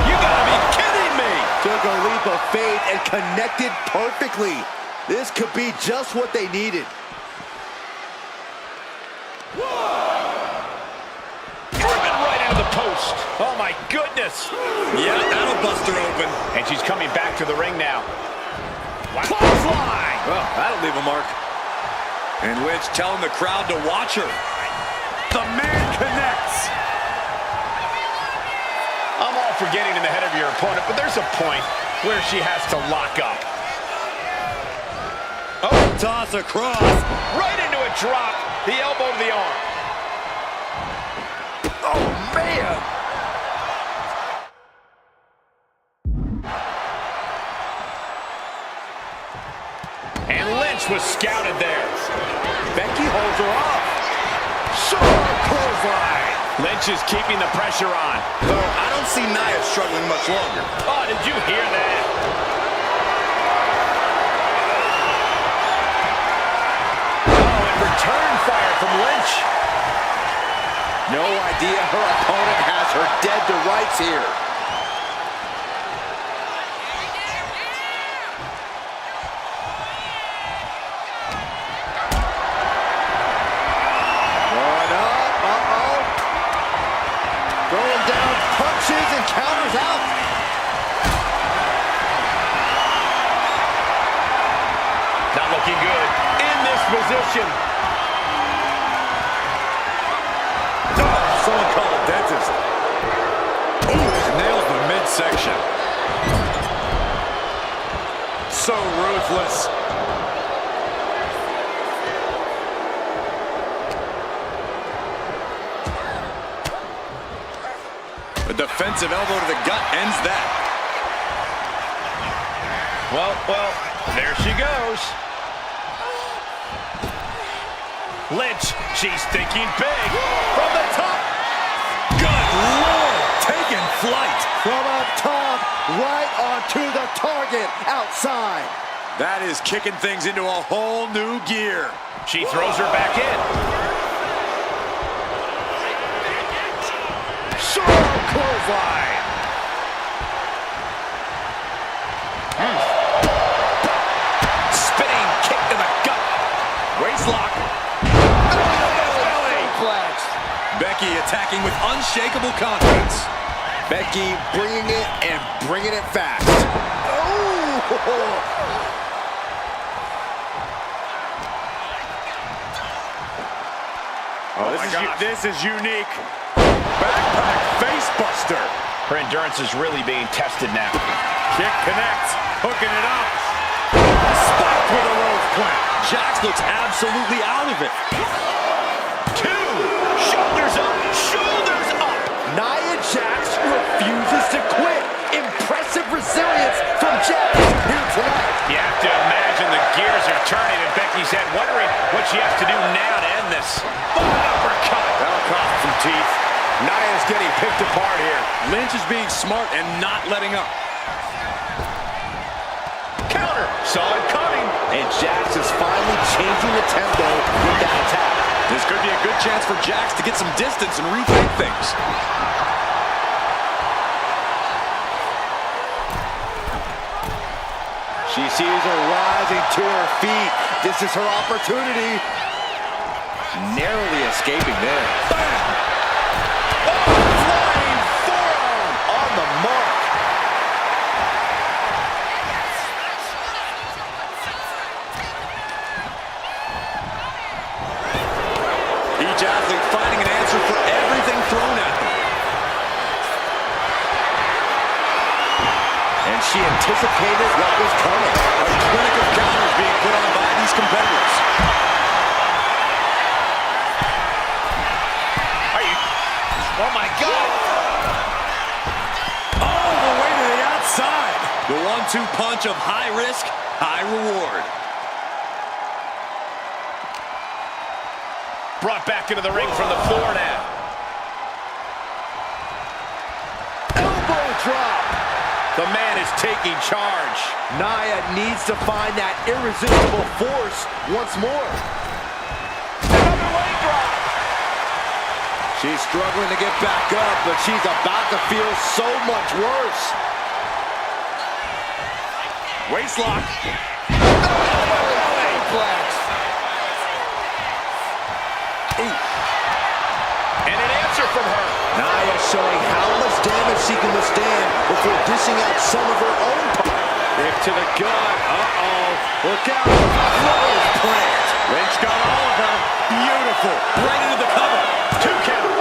[SPEAKER 3] You gotta be kidding me.
[SPEAKER 2] Took a leap of faith and connected perfectly. This could be just what they needed.
[SPEAKER 4] Driven right into the post. Oh my goodness.
[SPEAKER 3] Yeah, that'll bust her open.
[SPEAKER 4] And she's coming back to the ring now.
[SPEAKER 3] Clothesline. Well, that'll leave a mark. And Witch telling the crowd to watch her.
[SPEAKER 11] The man connects.
[SPEAKER 4] I'm all for getting in the head of your opponent, but there's a point where she has to lock up.
[SPEAKER 3] Oh, toss across.
[SPEAKER 4] Right into a drop. The elbow to the arm.
[SPEAKER 3] Oh, man.
[SPEAKER 4] And Lynch was scouted there.
[SPEAKER 2] Becky holds her off.
[SPEAKER 4] Sharp clothesline. Lynch is keeping the pressure on.
[SPEAKER 3] Though I don't see Nia struggling much longer.
[SPEAKER 4] Oh, did you hear that? Oh, and return fire from Lynch.
[SPEAKER 2] No idea her opponent has her dead to rights here. Going up, throwing down punches and counters out.
[SPEAKER 4] Not looking good in this position.
[SPEAKER 3] Someone call a dentist. Ooh, nails the midsection. So ruthless. A defensive elbow to the gut ends that.
[SPEAKER 4] Well, there she goes. Lynch, she's thinking big. From the top.
[SPEAKER 3] Good Lord, taking flight.
[SPEAKER 2] From up top, right onto the target outside.
[SPEAKER 3] That is kicking things into a whole new gear.
[SPEAKER 4] She throws her back in. Sharp clothesline. Spinning kick to the gut. Waist lock.
[SPEAKER 3] Becky attacking with unshakable confidence.
[SPEAKER 2] Becky bringing it and bringing it fast. Oh!
[SPEAKER 11] This is unique. Backpack face buster.
[SPEAKER 4] Her endurance is really being tested now.
[SPEAKER 11] Kick connects. Hooking it up. Spiked with a rose plant.
[SPEAKER 3] Jax looks absolutely out of it.
[SPEAKER 4] Shoulders up, shoulders up.
[SPEAKER 2] Nia Jax refuses to quit. Impressive resilience from Jax here tonight.
[SPEAKER 4] You have to imagine the gears are turning in Becky's head, wondering what she has to do now to end this. Uppercut.
[SPEAKER 3] That'll cost some teeth.
[SPEAKER 4] Nia's getting picked apart here.
[SPEAKER 3] Lynch is being smart and not letting up.
[SPEAKER 4] Counter. Saw it coming.
[SPEAKER 2] And Jax is finally changing the tempo with that attack.
[SPEAKER 3] This could be a good chance for Jax to get some distance and rethink things.
[SPEAKER 2] She sees her rising to her feet. This is her opportunity. Narrowly escaping there.
[SPEAKER 4] Bam! Oh, flying forearm on the mark.
[SPEAKER 3] Each athlete finding an answer for everything thrown at them.
[SPEAKER 2] anticipated what was coming.
[SPEAKER 3] A clinic of counters being put on by these competitors. Oh my God! All the way to the outside. The 1-2 punch of high risk, high reward.
[SPEAKER 4] Brought back into the ring from the floor now.
[SPEAKER 2] Elbow drop.
[SPEAKER 4] The man is taking charge.
[SPEAKER 2] Nia needs to find that irresistible force once more.
[SPEAKER 4] Another leg drop.
[SPEAKER 2] She's struggling to get back up, but she's about to feel so much worse.
[SPEAKER 3] Waistlock.
[SPEAKER 2] Flex.
[SPEAKER 4] And an answer from her.
[SPEAKER 2] Nia showing how much damage she can withstand before dishing out some of her own power.
[SPEAKER 3] Hip to the gut. Uh-oh. Look out. Rose plant. Lynch got all of her. Beautiful. Right into the cover.
[SPEAKER 4] 2 count.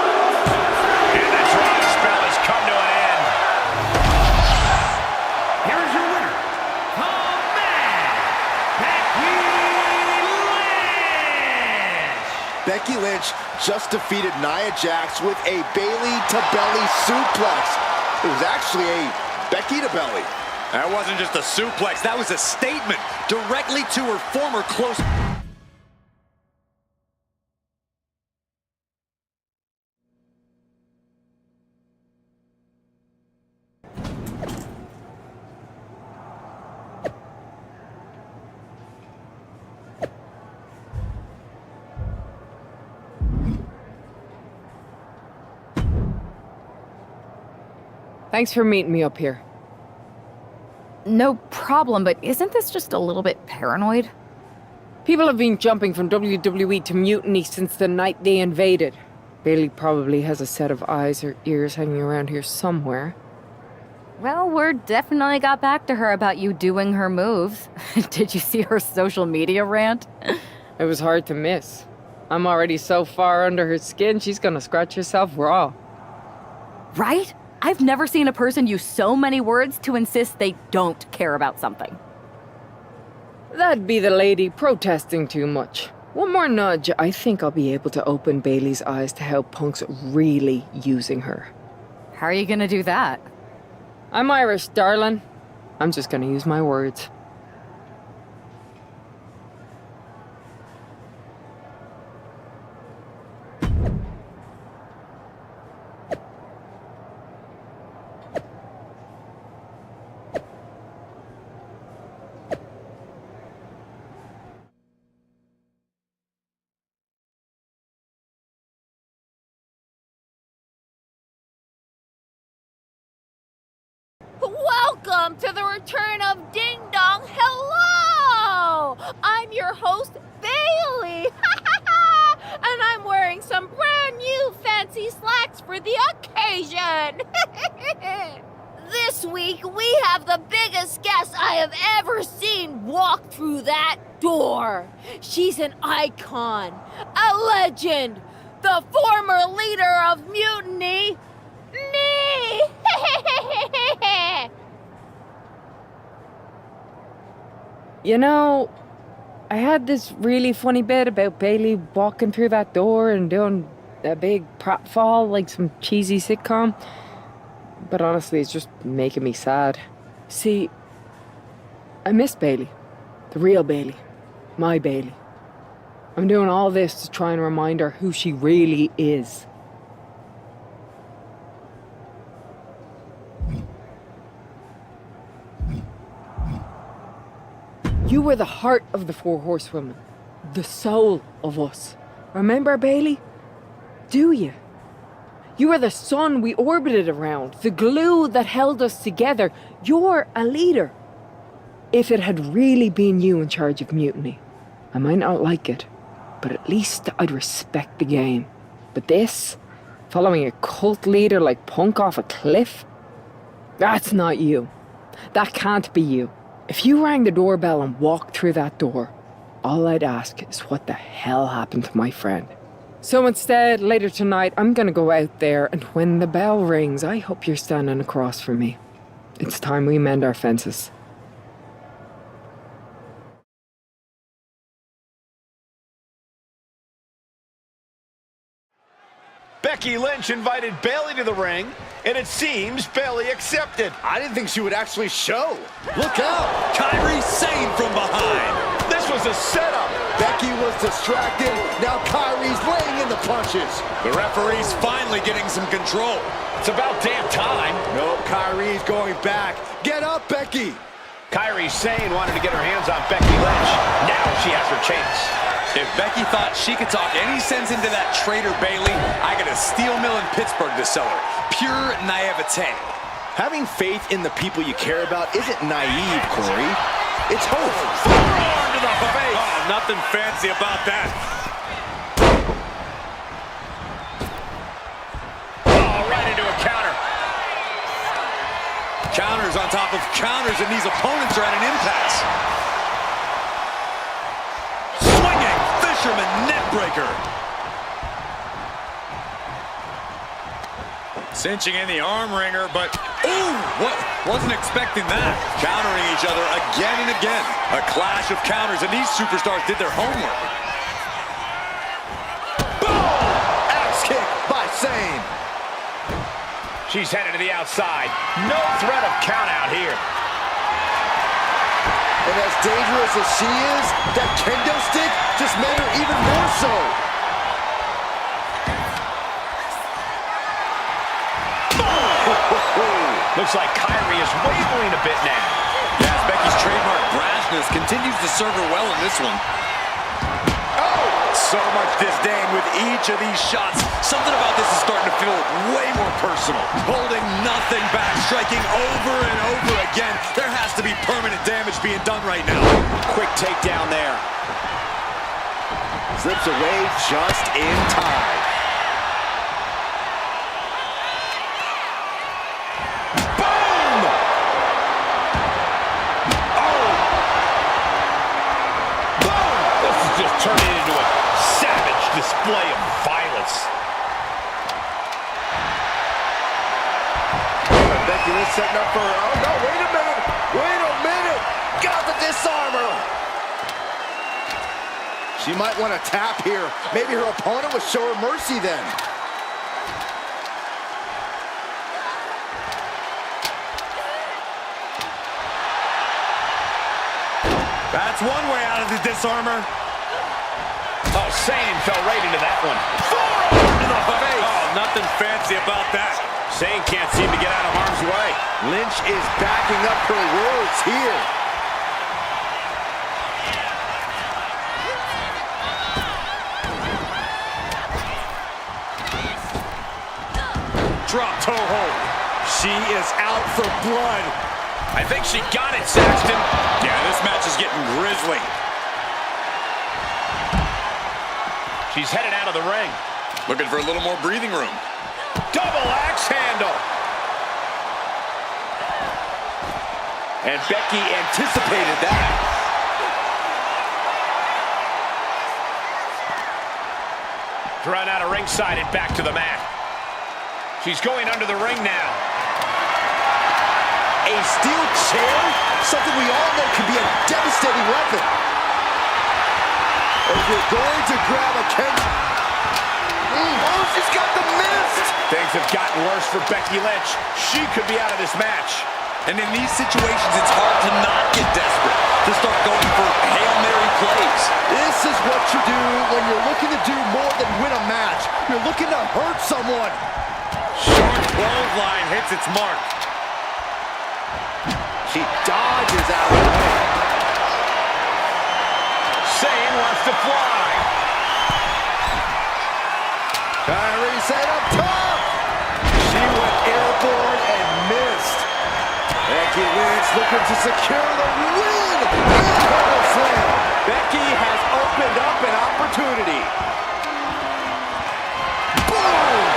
[SPEAKER 4] And the dry spell has come to an end.
[SPEAKER 11] Here's your winner, the man, Becky Lynch.
[SPEAKER 2] Becky Lynch just defeated Nia Jax with a Bayley-to-belly suplex. It was actually a Becky to belly.
[SPEAKER 3] That wasn't just a suplex. That was a statement directly to her former close...
[SPEAKER 14] Thanks for meeting me up here.
[SPEAKER 8] No problem, but isn't this just a little bit paranoid?
[SPEAKER 14] People have been jumping from WWE to Mutiny since the night they invaded. Bayley probably has a set of eyes or ears hanging around here somewhere.
[SPEAKER 8] Well, word definitely got back to her about you doing her moves. Did you see her social media rant?
[SPEAKER 14] It was hard to miss. I'm already so far under her skin, she's gonna scratch herself raw.
[SPEAKER 8] Right? I've never seen a person use so many words to insist they don't care about something.
[SPEAKER 14] That'd be the lady protesting too much. One more nudge, I think I'll be able to open Bayley's eyes to how Punk's really using her.
[SPEAKER 8] How are you gonna do that?
[SPEAKER 14] I'm Irish, darling. I'm just gonna use my words.
[SPEAKER 15] Welcome to the return of Ding Dong. Hello! I'm your host, Bayley. And I'm wearing some brand new fancy slacks for the occasion. This week, we have the biggest guest I have ever seen walk through that door. She's an icon, a legend, the former leader of Mutiny, me!
[SPEAKER 14] You know, I had this really funny bit about Bayley walking through that door and doing a big pratfall like some cheesy sitcom. But honestly, it's just making me sad. See, I miss Bayley. The real Bayley. My Bayley. I'm doing all this to try and remind her who she really is. You were the heart of the Four Horsewomen. The soul of us. Remember, Bayley? Do you? You were the sun we orbited around. The glue that held us together. You're a leader. If it had really been you in charge of Mutiny, I might not like it, but at least I'd respect the game. But this, following a cult leader like Punk off a cliff? That's not you. That can't be you. If you rang the doorbell and walked through that door, all I'd ask is what the hell happened to my friend. So instead, later tonight, I'm gonna go out there, and when the bell rings, I hope you're standing across from me. It's time we mend our fences.
[SPEAKER 4] Becky Lynch invited Bayley to the ring, and it seems Bayley accepted.
[SPEAKER 2] I didn't think she would actually show. Look out!
[SPEAKER 3] Kyrie Sane from behind.
[SPEAKER 4] This was a setup.
[SPEAKER 2] Becky was distracted. Now Kyrie's laying in the punches.
[SPEAKER 3] The referee's finally getting some control.
[SPEAKER 4] It's about damn time.
[SPEAKER 2] No, Kyrie's going back. Get up, Becky.
[SPEAKER 4] Kyrie Sane wanted to get her hands on Becky Lynch. Now she has her chance.
[SPEAKER 3] If Becky thought she could talk any sense into that traitor Bayley, I got a steel mill in Pittsburgh to sell her. Pure naivete.
[SPEAKER 2] Having faith in the people you care about isn't naive, Corey. It's hope.
[SPEAKER 3] Forearm to the face. Oh, nothing fancy about that.
[SPEAKER 4] Oh, right into a counter.
[SPEAKER 3] Counters on top of counters, and these opponents are at an impasse. Swinging fisherman neckbreaker. Cinching in the arm wringer, but ooh, what? Wasn't expecting that. Countering each other again and again. A clash of counters, and these superstars did their homework.
[SPEAKER 2] Boom! Axe kick by Sane.
[SPEAKER 4] She's headed to the outside. No threat of count out here.
[SPEAKER 2] And as dangerous as she is, that kendo stick just made her even more so.
[SPEAKER 4] Looks like Kyrie is wavering a bit now.
[SPEAKER 3] Yes, Becky's trademark brashness continues to serve her well in this one. Oh! So much disdain with each of these shots. Something about this is starting to feel way more personal. Holding nothing back, striking over and over again. There has to be permanent damage being done right now.
[SPEAKER 4] Quick takedown there.
[SPEAKER 2] Slips away just in time.
[SPEAKER 4] Turning into a savage display of violence.
[SPEAKER 2] Becky is setting up for her. Oh, no, wait a minute. Wait a minute. Got the disarmer. She might want to tap here. Maybe her opponent would show her mercy then.
[SPEAKER 3] That's one way out of the disarmer.
[SPEAKER 4] Oh, Sane fell right into that one.
[SPEAKER 3] Forearm to the face. Oh, nothing fancy about that.
[SPEAKER 4] Sane can't seem to get out of harm's way.
[SPEAKER 2] Lynch is backing up her words here.
[SPEAKER 3] Drop toe hold. She is out for blood.
[SPEAKER 4] I think she got it, Saxton.
[SPEAKER 3] Yeah, this match is getting grisly.
[SPEAKER 4] She's headed out of the ring.
[SPEAKER 3] Looking for a little more breathing room.
[SPEAKER 4] Double axe handle.
[SPEAKER 2] And Becky anticipated that.
[SPEAKER 4] Run out of ringside and back to the mat. She's going under the ring now.
[SPEAKER 2] A steel chair? Something we all know can be a devastating weapon. If you're going to grab a oh, she's got the mist!
[SPEAKER 4] Things have gotten worse for Becky Lynch. She could be out of this match.
[SPEAKER 3] And in these situations, it's hard to not get desperate, to start going for Hail Mary plays.
[SPEAKER 2] This is what you do when you're looking to do more than win a match. You're looking to hurt someone.
[SPEAKER 3] Short clothesline hits its mark.
[SPEAKER 2] She dodges out of the way.
[SPEAKER 4] Sane wants to fly.
[SPEAKER 2] Kyrie set up top. She went airborne and missed. Becky Lynch looking to secure the win. Becky has opened up an opportunity. Boom!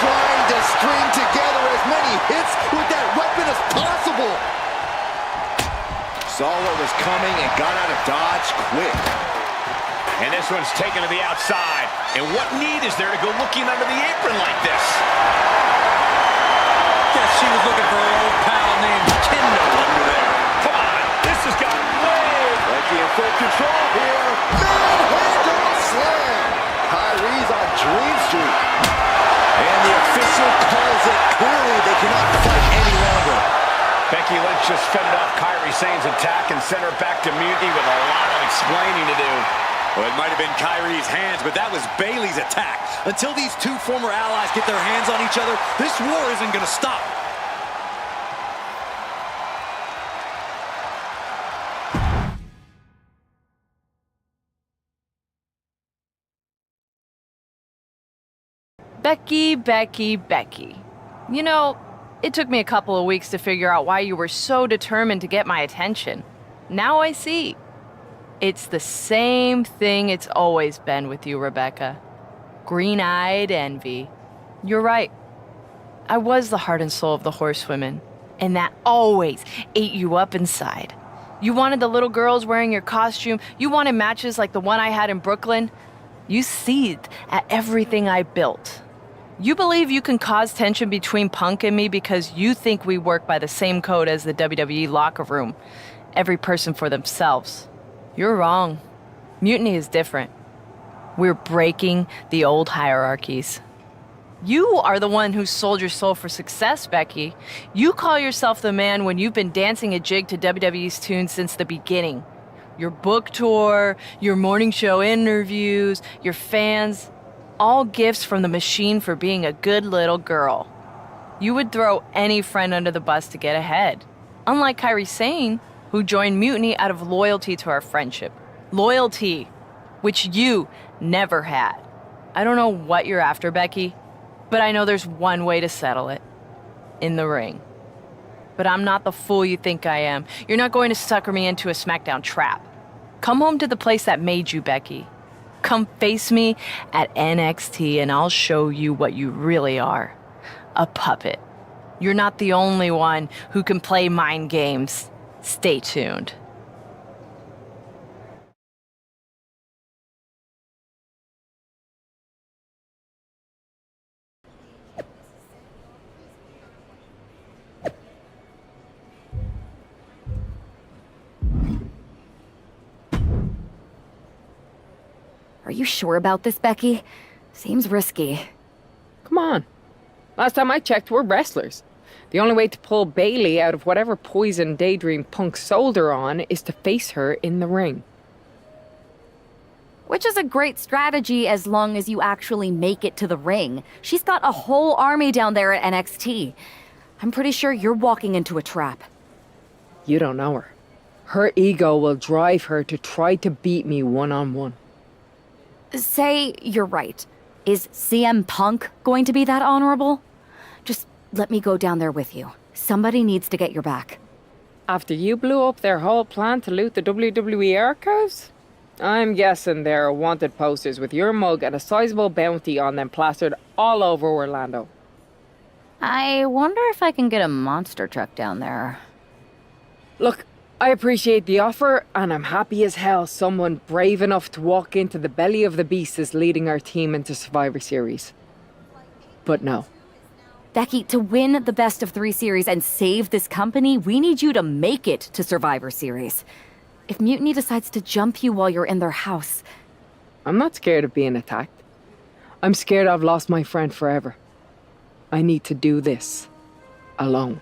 [SPEAKER 2] Trying to string together as many hits with that weapon as possible. Saw what was coming and got out of dodge quick.
[SPEAKER 4] And this one's taken to the outside. And what need is there to go looking under the apron like this?
[SPEAKER 3] She was looking for her old pal named Kendall under there.
[SPEAKER 4] Come on, this has got way.
[SPEAKER 2] Becky in full control here. Manhandle slam. Kyrie's on Dream Street. And the official calls it. Clearly, they cannot fight any longer.
[SPEAKER 4] Becky Lynch just fended off Kairi Sane's attack and sent her back to mutiny with a lot of explaining to do.
[SPEAKER 3] Well, it might have been Kyrie's hands, but that was Bayley's attack. Until these two former allies get their hands on each other, this war isn't going to stop.
[SPEAKER 10] Becky, Becky, Becky. You know, it took me a couple of weeks to figure out why you were so determined to get my attention. Now I see. It's the same thing it's always been with you, Rebecca. Green-eyed envy. You're right. I was the heart and soul of the Horsewomen, and that always ate you up inside. You wanted the little girls wearing your costume. You wanted matches like the one I had in Brooklyn. You seethed at everything I built. You believe you can cause tension between Punk and me because you think we work by the same code as the WWE locker room. Every person for themselves. You're wrong. Mutiny is different. We're breaking the old hierarchies. You are the one who sold your soul for success, Becky. You call yourself the man when you've been dancing a jig to WWE's tune since the beginning. Your book tour, your morning show interviews, your fans, all gifts from the machine for being a good little girl. You would throw any friend under the bus to get ahead. Unlike Kairi Sane, who joined Mutiny out of loyalty to our friendship. Loyalty, which you never had. I don't know what you're after, Becky, but I know there's one way to settle it. In the ring. But I'm not the fool you think I am. You're not going to sucker me into a SmackDown trap. Come home to the place that made you, Becky. Come face me at NXT and I'll show you what you really are. A puppet. You're not the only one who can play mind games. Stay tuned.
[SPEAKER 8] Are you sure about this, Becky? Seems risky.
[SPEAKER 14] Come on. Last time I checked, we're wrestlers. The only way to pull Bayley out of whatever poison daydream Punk sold her on is to face her in the ring.
[SPEAKER 8] Which is a great strategy as long as you actually make it to the ring. She's got a whole army down there at NXT. I'm pretty sure you're walking into a trap.
[SPEAKER 14] You don't know her. Her ego will drive her to try to beat me one-on-one.
[SPEAKER 8] Say you're right. Is CM Punk going to be that honorable? Just let me go down there with you. Somebody needs to get your back.
[SPEAKER 14] After you blew up their whole plan to loot the WWE archives? I'm guessing there are wanted posters with your mug and a sizable bounty on them plastered all over Orlando.
[SPEAKER 8] I wonder if I can get a monster truck down there.
[SPEAKER 14] Look, I appreciate the offer, and I'm happy as hell someone brave enough to walk into the belly of the beast is leading our team into Survivor Series. But no.
[SPEAKER 8] Becky, to win the best of 3 series and save this company, we need you to make it to Survivor Series. If Mutiny decides to jump you while you're in their house...
[SPEAKER 14] I'm not scared of being attacked. I'm scared I've lost my friend forever. I need to do this. Alone.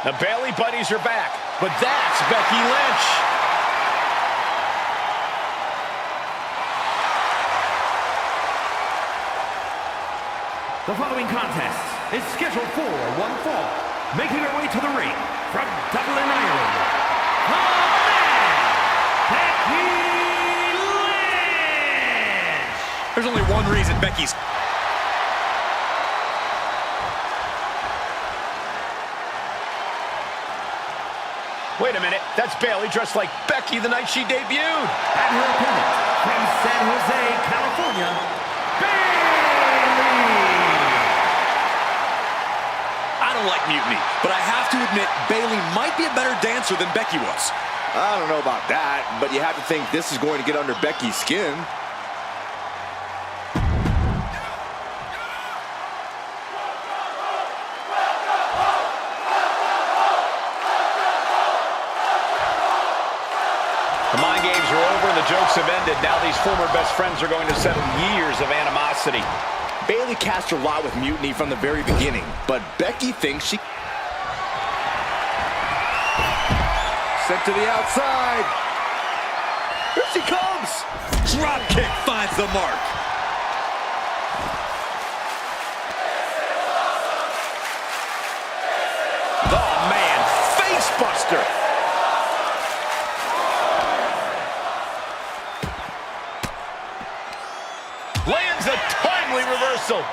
[SPEAKER 4] The Bayley buddies are back, but that's Becky Lynch.
[SPEAKER 16] The following contest is scheduled for one fall. Making her way to the ring from Dublin, Ireland, the man, Becky Lynch!
[SPEAKER 3] There's only one reason Becky's...
[SPEAKER 4] Wait a minute, that's Bayley dressed like Becky the night she debuted.
[SPEAKER 16] And her opponent, from San Jose, California, Bayley!
[SPEAKER 3] I don't like mutiny, but I have to admit, Bayley might be a better dancer than Becky was.
[SPEAKER 2] I don't know about that, but you have to think this is going to get under Becky's skin.
[SPEAKER 4] The mind games are over and the jokes have ended. Now these former best friends are going to settle years of animosity.
[SPEAKER 2] Bayley cast her lot with mutiny from the very beginning, but Becky thinks she... Sent to the outside. Here she comes.
[SPEAKER 3] Drop kick finds the mark.
[SPEAKER 4] Oh, man, face buster. Lands a timely reversal.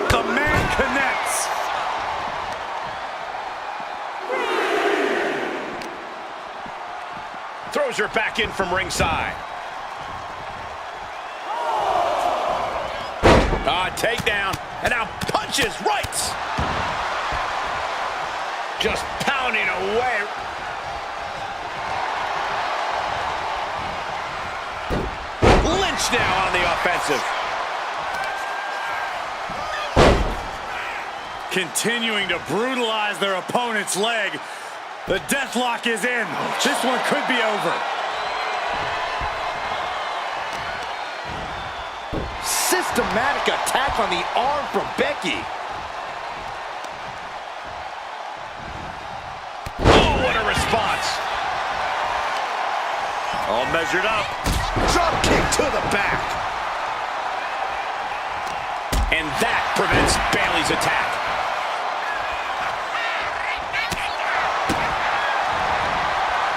[SPEAKER 11] The man connects.
[SPEAKER 4] Throws her back in from ringside. Takedown. And now punches, rights. Just pounding away. Lynch now on the offensive.
[SPEAKER 11] Continuing to brutalize their opponent's leg. The deathlock is in. This one could be over.
[SPEAKER 2] Systematic attack on the arm from Becky.
[SPEAKER 4] Oh, what a response.
[SPEAKER 11] All measured up.
[SPEAKER 2] Drop kick to the back.
[SPEAKER 4] And that prevents Bayley's attack.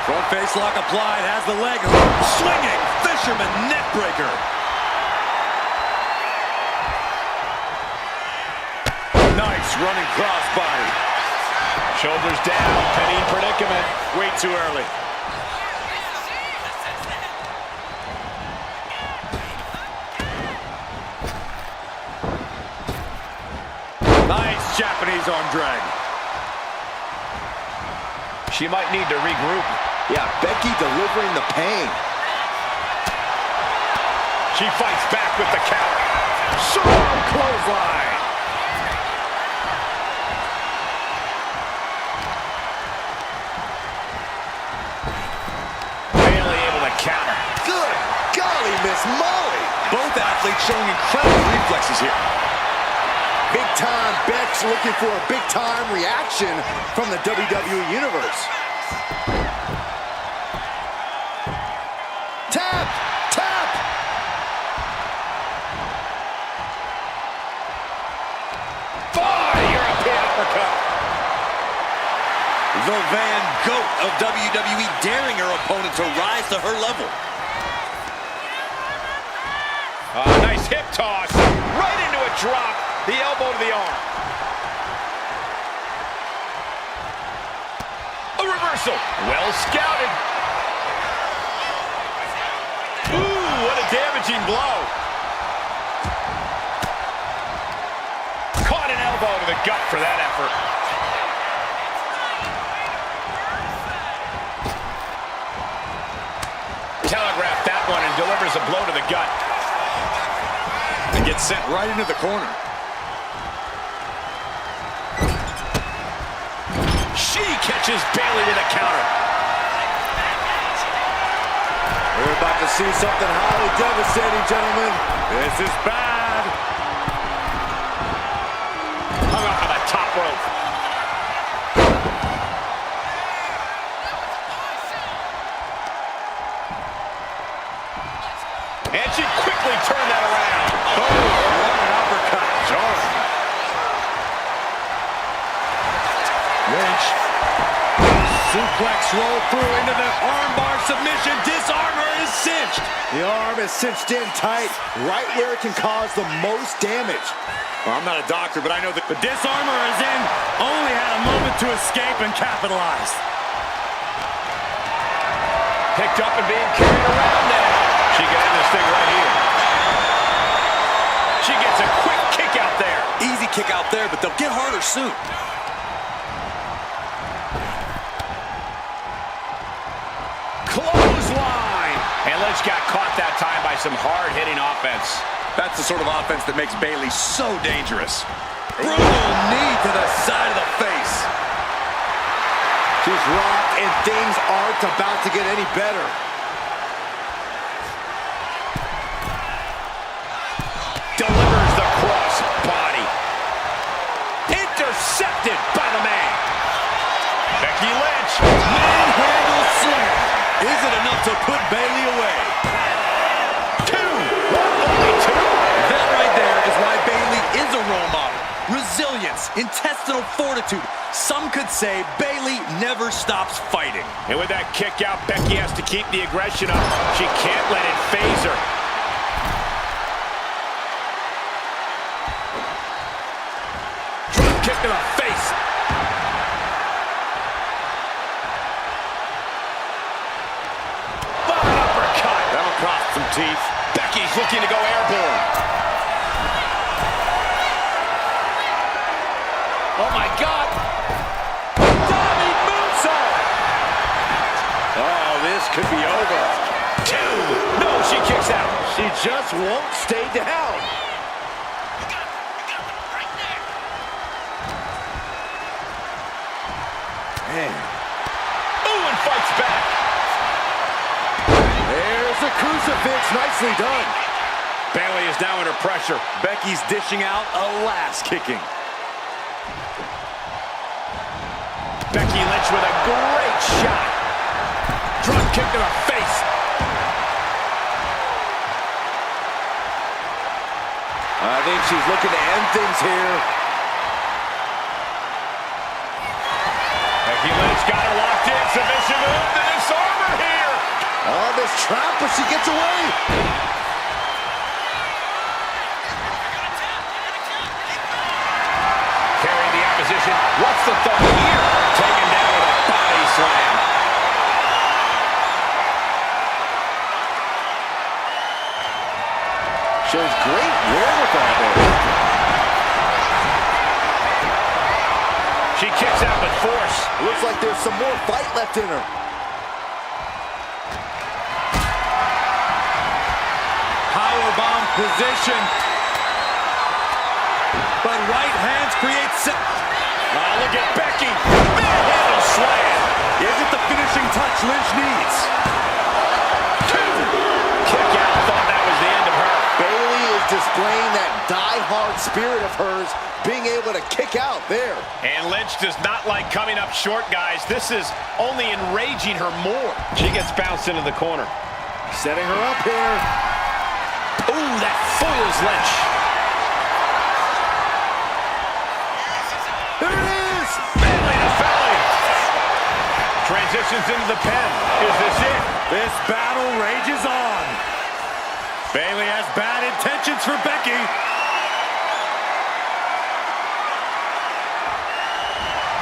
[SPEAKER 3] Front face lock applied, has the leg hook. Swinging, fisherman neck breaker.
[SPEAKER 11] Nice running crossbody.
[SPEAKER 4] Shoulders down, penny predicament.
[SPEAKER 11] Way too early. Nice Japanese arm drag.
[SPEAKER 4] She might need to regroup.
[SPEAKER 2] Yeah, Becky delivering the pain.
[SPEAKER 4] She fights back with the counter. Strong clothesline. Bayley able to counter.
[SPEAKER 2] Good golly, Miss Molly.
[SPEAKER 3] Both athletes showing incredible reflexes here.
[SPEAKER 2] Big time Bex looking for a big time reaction from the WWE Universe. Tap! Tap!
[SPEAKER 4] European uppercut.
[SPEAKER 3] The Van Goat of WWE daring her opponent to rise to her level.
[SPEAKER 4] Nice hip toss. Right into a drop. The elbow to the arm. A reversal. Well scouted. Ooh, what a damaging blow. Caught an elbow to the gut for that effort. Telegraphed that one and delivers a blow to the gut.
[SPEAKER 3] And gets sent right into the corner.
[SPEAKER 4] She catches Bayley with a counter.
[SPEAKER 2] We're about to see something highly devastating, gentlemen.
[SPEAKER 11] This is bad.
[SPEAKER 4] Hung up on the top rope. And she quickly turned that around.
[SPEAKER 2] Oh, what an uppercut.
[SPEAKER 11] Jarring.
[SPEAKER 3] Lynch. Suplex roll through into the armbar submission. Disarmer is cinched.
[SPEAKER 2] The arm is cinched in tight, right where it can cause the most damage.
[SPEAKER 11] Well, I'm not a doctor, but I know that the disarmor is in. Only had a moment to escape and capitalize.
[SPEAKER 4] Picked up and being carried around now. She can end this thing right here. She gets a quick kick out there.
[SPEAKER 3] Easy kick out there, but they'll get harder soon.
[SPEAKER 4] Clothesline. And Lynch got caught that time by some hard-hitting offense.
[SPEAKER 3] That's the sort of offense that makes Bayley so dangerous. Brutal knee to the side of the face.
[SPEAKER 2] She's rocked, and things aren't about to get any better.
[SPEAKER 4] Delivers the cross body. Intercepted by the man. Becky Lynch.
[SPEAKER 3] Manhandle slam. Is it enough to put Bayley away?
[SPEAKER 4] Only two.
[SPEAKER 3] That right there is why Bayley is a role model. Resilience, intestinal fortitude. Some could say Bayley never stops fighting.
[SPEAKER 4] And with that kick out, Becky has to keep the aggression up. She can't let it phase her. Drop kick to the face. Bottom uppercut.
[SPEAKER 3] That'll cross some teeth.
[SPEAKER 4] Becky's looking to go airborne. Oh my God. Diving moonsault.
[SPEAKER 3] Oh, this could be over.
[SPEAKER 4] Two. No, she kicks out.
[SPEAKER 2] She just won't stay down. Man.
[SPEAKER 4] Ooh, and fights back.
[SPEAKER 2] There's a crucifix. Nicely done.
[SPEAKER 4] Bayley is now under pressure.
[SPEAKER 3] Becky's dishing out a last kicking.
[SPEAKER 4] Becky Lynch with a great shot. Drop kick to the face.
[SPEAKER 2] I think she's looking to end things here.
[SPEAKER 4] Becky Lynch got her locked in. Submission move to disarm her here.
[SPEAKER 2] Oh, this trap, but she gets away.
[SPEAKER 4] Carrying the opposition. What's the thought here? Taken down with a body slam.
[SPEAKER 2] Shows great wherewithal there.
[SPEAKER 4] She kicks out with force.
[SPEAKER 2] Looks like there's some more fight left in her.
[SPEAKER 3] Powerbomb position. But right hands create...
[SPEAKER 4] Look at Becky. Manhandle slam.
[SPEAKER 3] Is it the finishing touch Lynch needs?
[SPEAKER 4] Two. Kick out. Thought that was the end of her.
[SPEAKER 2] Bayley is displaying that die-hard spirit of hers, being able to kick out there.
[SPEAKER 4] And Lynch does not like coming up short, guys. This is only enraging her more. She gets bounced into the corner.
[SPEAKER 2] Setting her up here.
[SPEAKER 4] Ooh, that foils Lynch.
[SPEAKER 2] There it is!
[SPEAKER 4] Belly to belly. Transitions into the pen. Is this it?
[SPEAKER 3] This battle rages on. Bayley has bad intentions for Becky.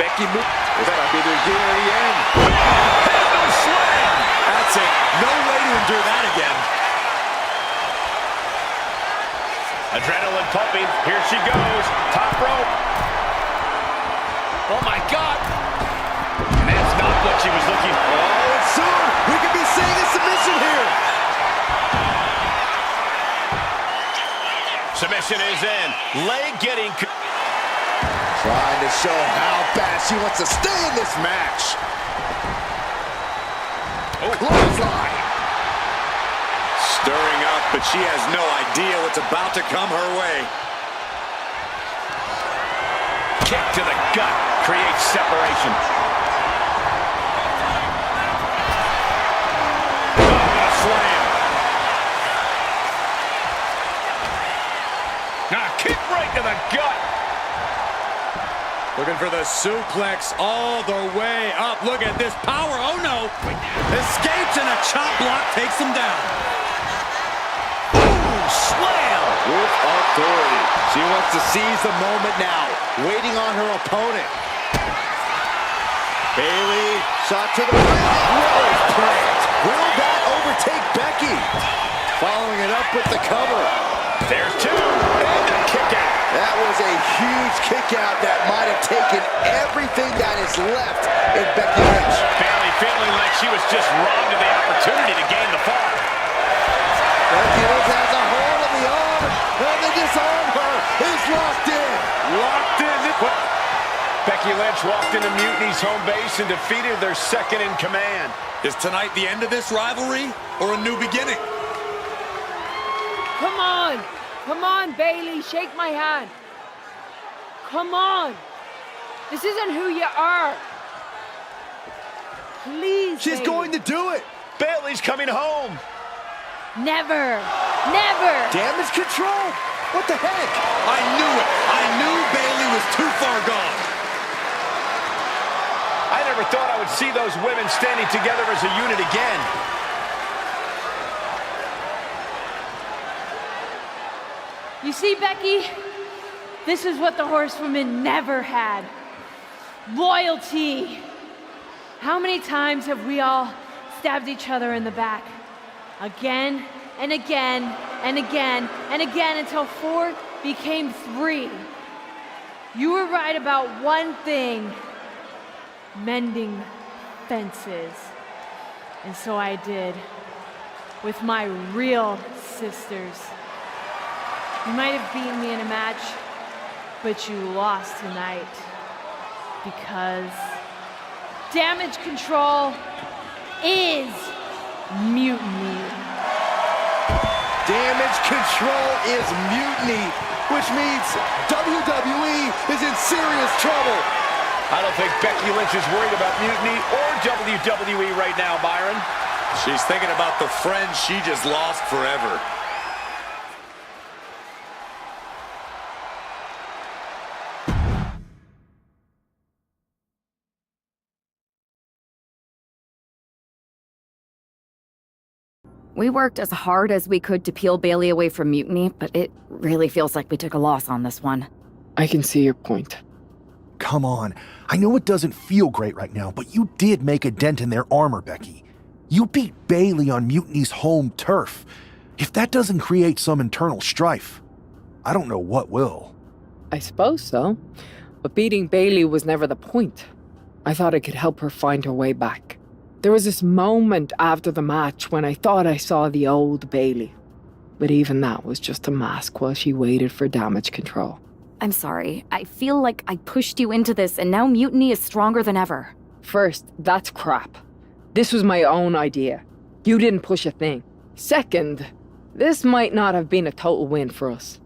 [SPEAKER 2] Becky moves. This might be the beginning of the end.
[SPEAKER 4] Handle slam.
[SPEAKER 3] That's it. No way to endure that again.
[SPEAKER 4] Adrenaline pumping. Here she goes. Top rope. Oh, my God. And that's not what she was looking for.
[SPEAKER 2] Oh, and soon we could be seeing a submission here.
[SPEAKER 4] Submission is in. Leg getting...
[SPEAKER 2] Trying to show how bad she wants to stay in this match.
[SPEAKER 4] Oh,
[SPEAKER 2] clothesline.
[SPEAKER 3] Stirring up, but she has no idea what's about to come her way.
[SPEAKER 4] Kick to the gut creates separation. Oh, a slam. Kick right to the gut.
[SPEAKER 3] Looking for the suplex all the way up. Look at this power. Oh, no. Escapes and a chop block takes him down.
[SPEAKER 4] Ooh, slam.
[SPEAKER 2] With authority. She wants to seize the moment now, waiting on her opponent. Bayley, shot to the ring. Will that overtake Becky? Following it up with the cover.
[SPEAKER 4] There's two, and a kick out.
[SPEAKER 2] That was a huge kick out that might have taken everything that is left in Becky Lynch.
[SPEAKER 4] Bayley feeling like she was just robbed of the opportunity to gain the fall.
[SPEAKER 2] Becky Lynch has a hold of the arm, and the disarm her is locked in.
[SPEAKER 4] Locked in. Becky Lynch walked into Mutiny's home base and defeated their second in command.
[SPEAKER 11] Is tonight the end of this rivalry or a new beginning?
[SPEAKER 14] Come on! Come on, Bayley, shake my hand. Come on! This isn't who you are. Please,
[SPEAKER 2] She's
[SPEAKER 14] Bayley.
[SPEAKER 2] going to do it.
[SPEAKER 4] Bayley's coming home.
[SPEAKER 14] Never! Never!
[SPEAKER 2] Damage control? What the heck?
[SPEAKER 11] I knew it. I knew Bayley was too far gone.
[SPEAKER 4] I never thought I would see those women standing together as a unit again.
[SPEAKER 10] You see, Becky? This is what the horsewomen never had. Loyalty. How many times have we all stabbed each other in the back? Again and again and again and again until 4 became 3. You were right about one thing. Mending fences. And so I did. With my real sisters. You might have beaten me in a match, but you lost tonight. Because damage control is mutiny.
[SPEAKER 2] Damage control is mutiny, which means WWE is in serious trouble.
[SPEAKER 4] I don't think Becky Lynch is worried about mutiny or WWE right now, Byron.
[SPEAKER 11] She's thinking about the friends she just lost forever.
[SPEAKER 8] We worked as hard as we could to peel Bayley away from mutiny, but it really feels like we took a loss on this one.
[SPEAKER 14] I can see your point.
[SPEAKER 7] Come on. I know it doesn't feel great right now, but you did make a dent in their armor, Becky. You beat Bayley on Mutiny's home turf. If that doesn't create some internal strife, I don't know what will.
[SPEAKER 14] I suppose so. But beating Bayley was never the point. I thought I could help her find her way back. There was this moment after the match when I thought I saw the old Bayley. But even that was just a mask while she waited for damage control.
[SPEAKER 8] I'm sorry. I feel like I pushed you into this and now mutiny is stronger than ever.
[SPEAKER 14] First, that's crap. This was my own idea. You didn't push a thing. Second, this might not have been a total win for us.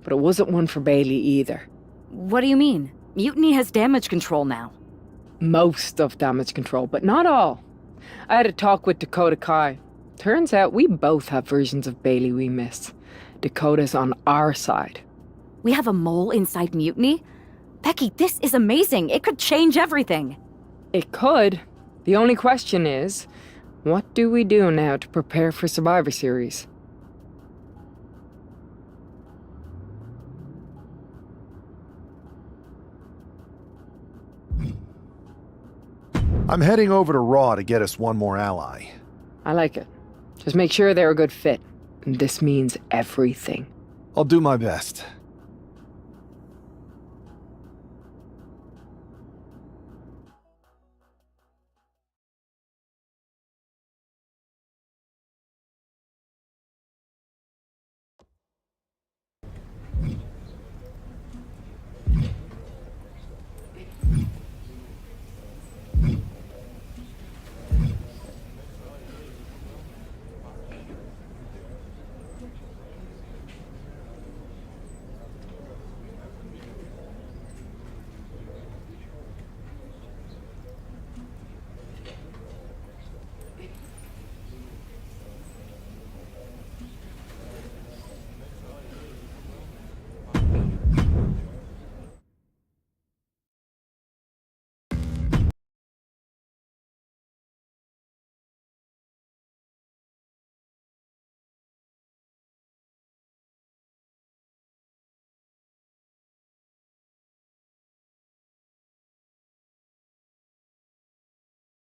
[SPEAKER 14] But it wasn't one for Bayley either.
[SPEAKER 8] What do you mean? Mutiny has damage control now.
[SPEAKER 14] Most of damage control, but not all. I had a talk with Dakota Kai. Turns out we both have versions of Bayley we miss. Dakota's on our side.
[SPEAKER 8] We have a mole inside mutiny? Becky, this is amazing. It could change everything.
[SPEAKER 14] It could. The only question is, what do we do now to prepare for Survivor Series?
[SPEAKER 7] I'm heading over to Raw to get us one more ally.
[SPEAKER 14] I like it. Just make sure they're a good fit. And this means everything.
[SPEAKER 7] I'll do my best.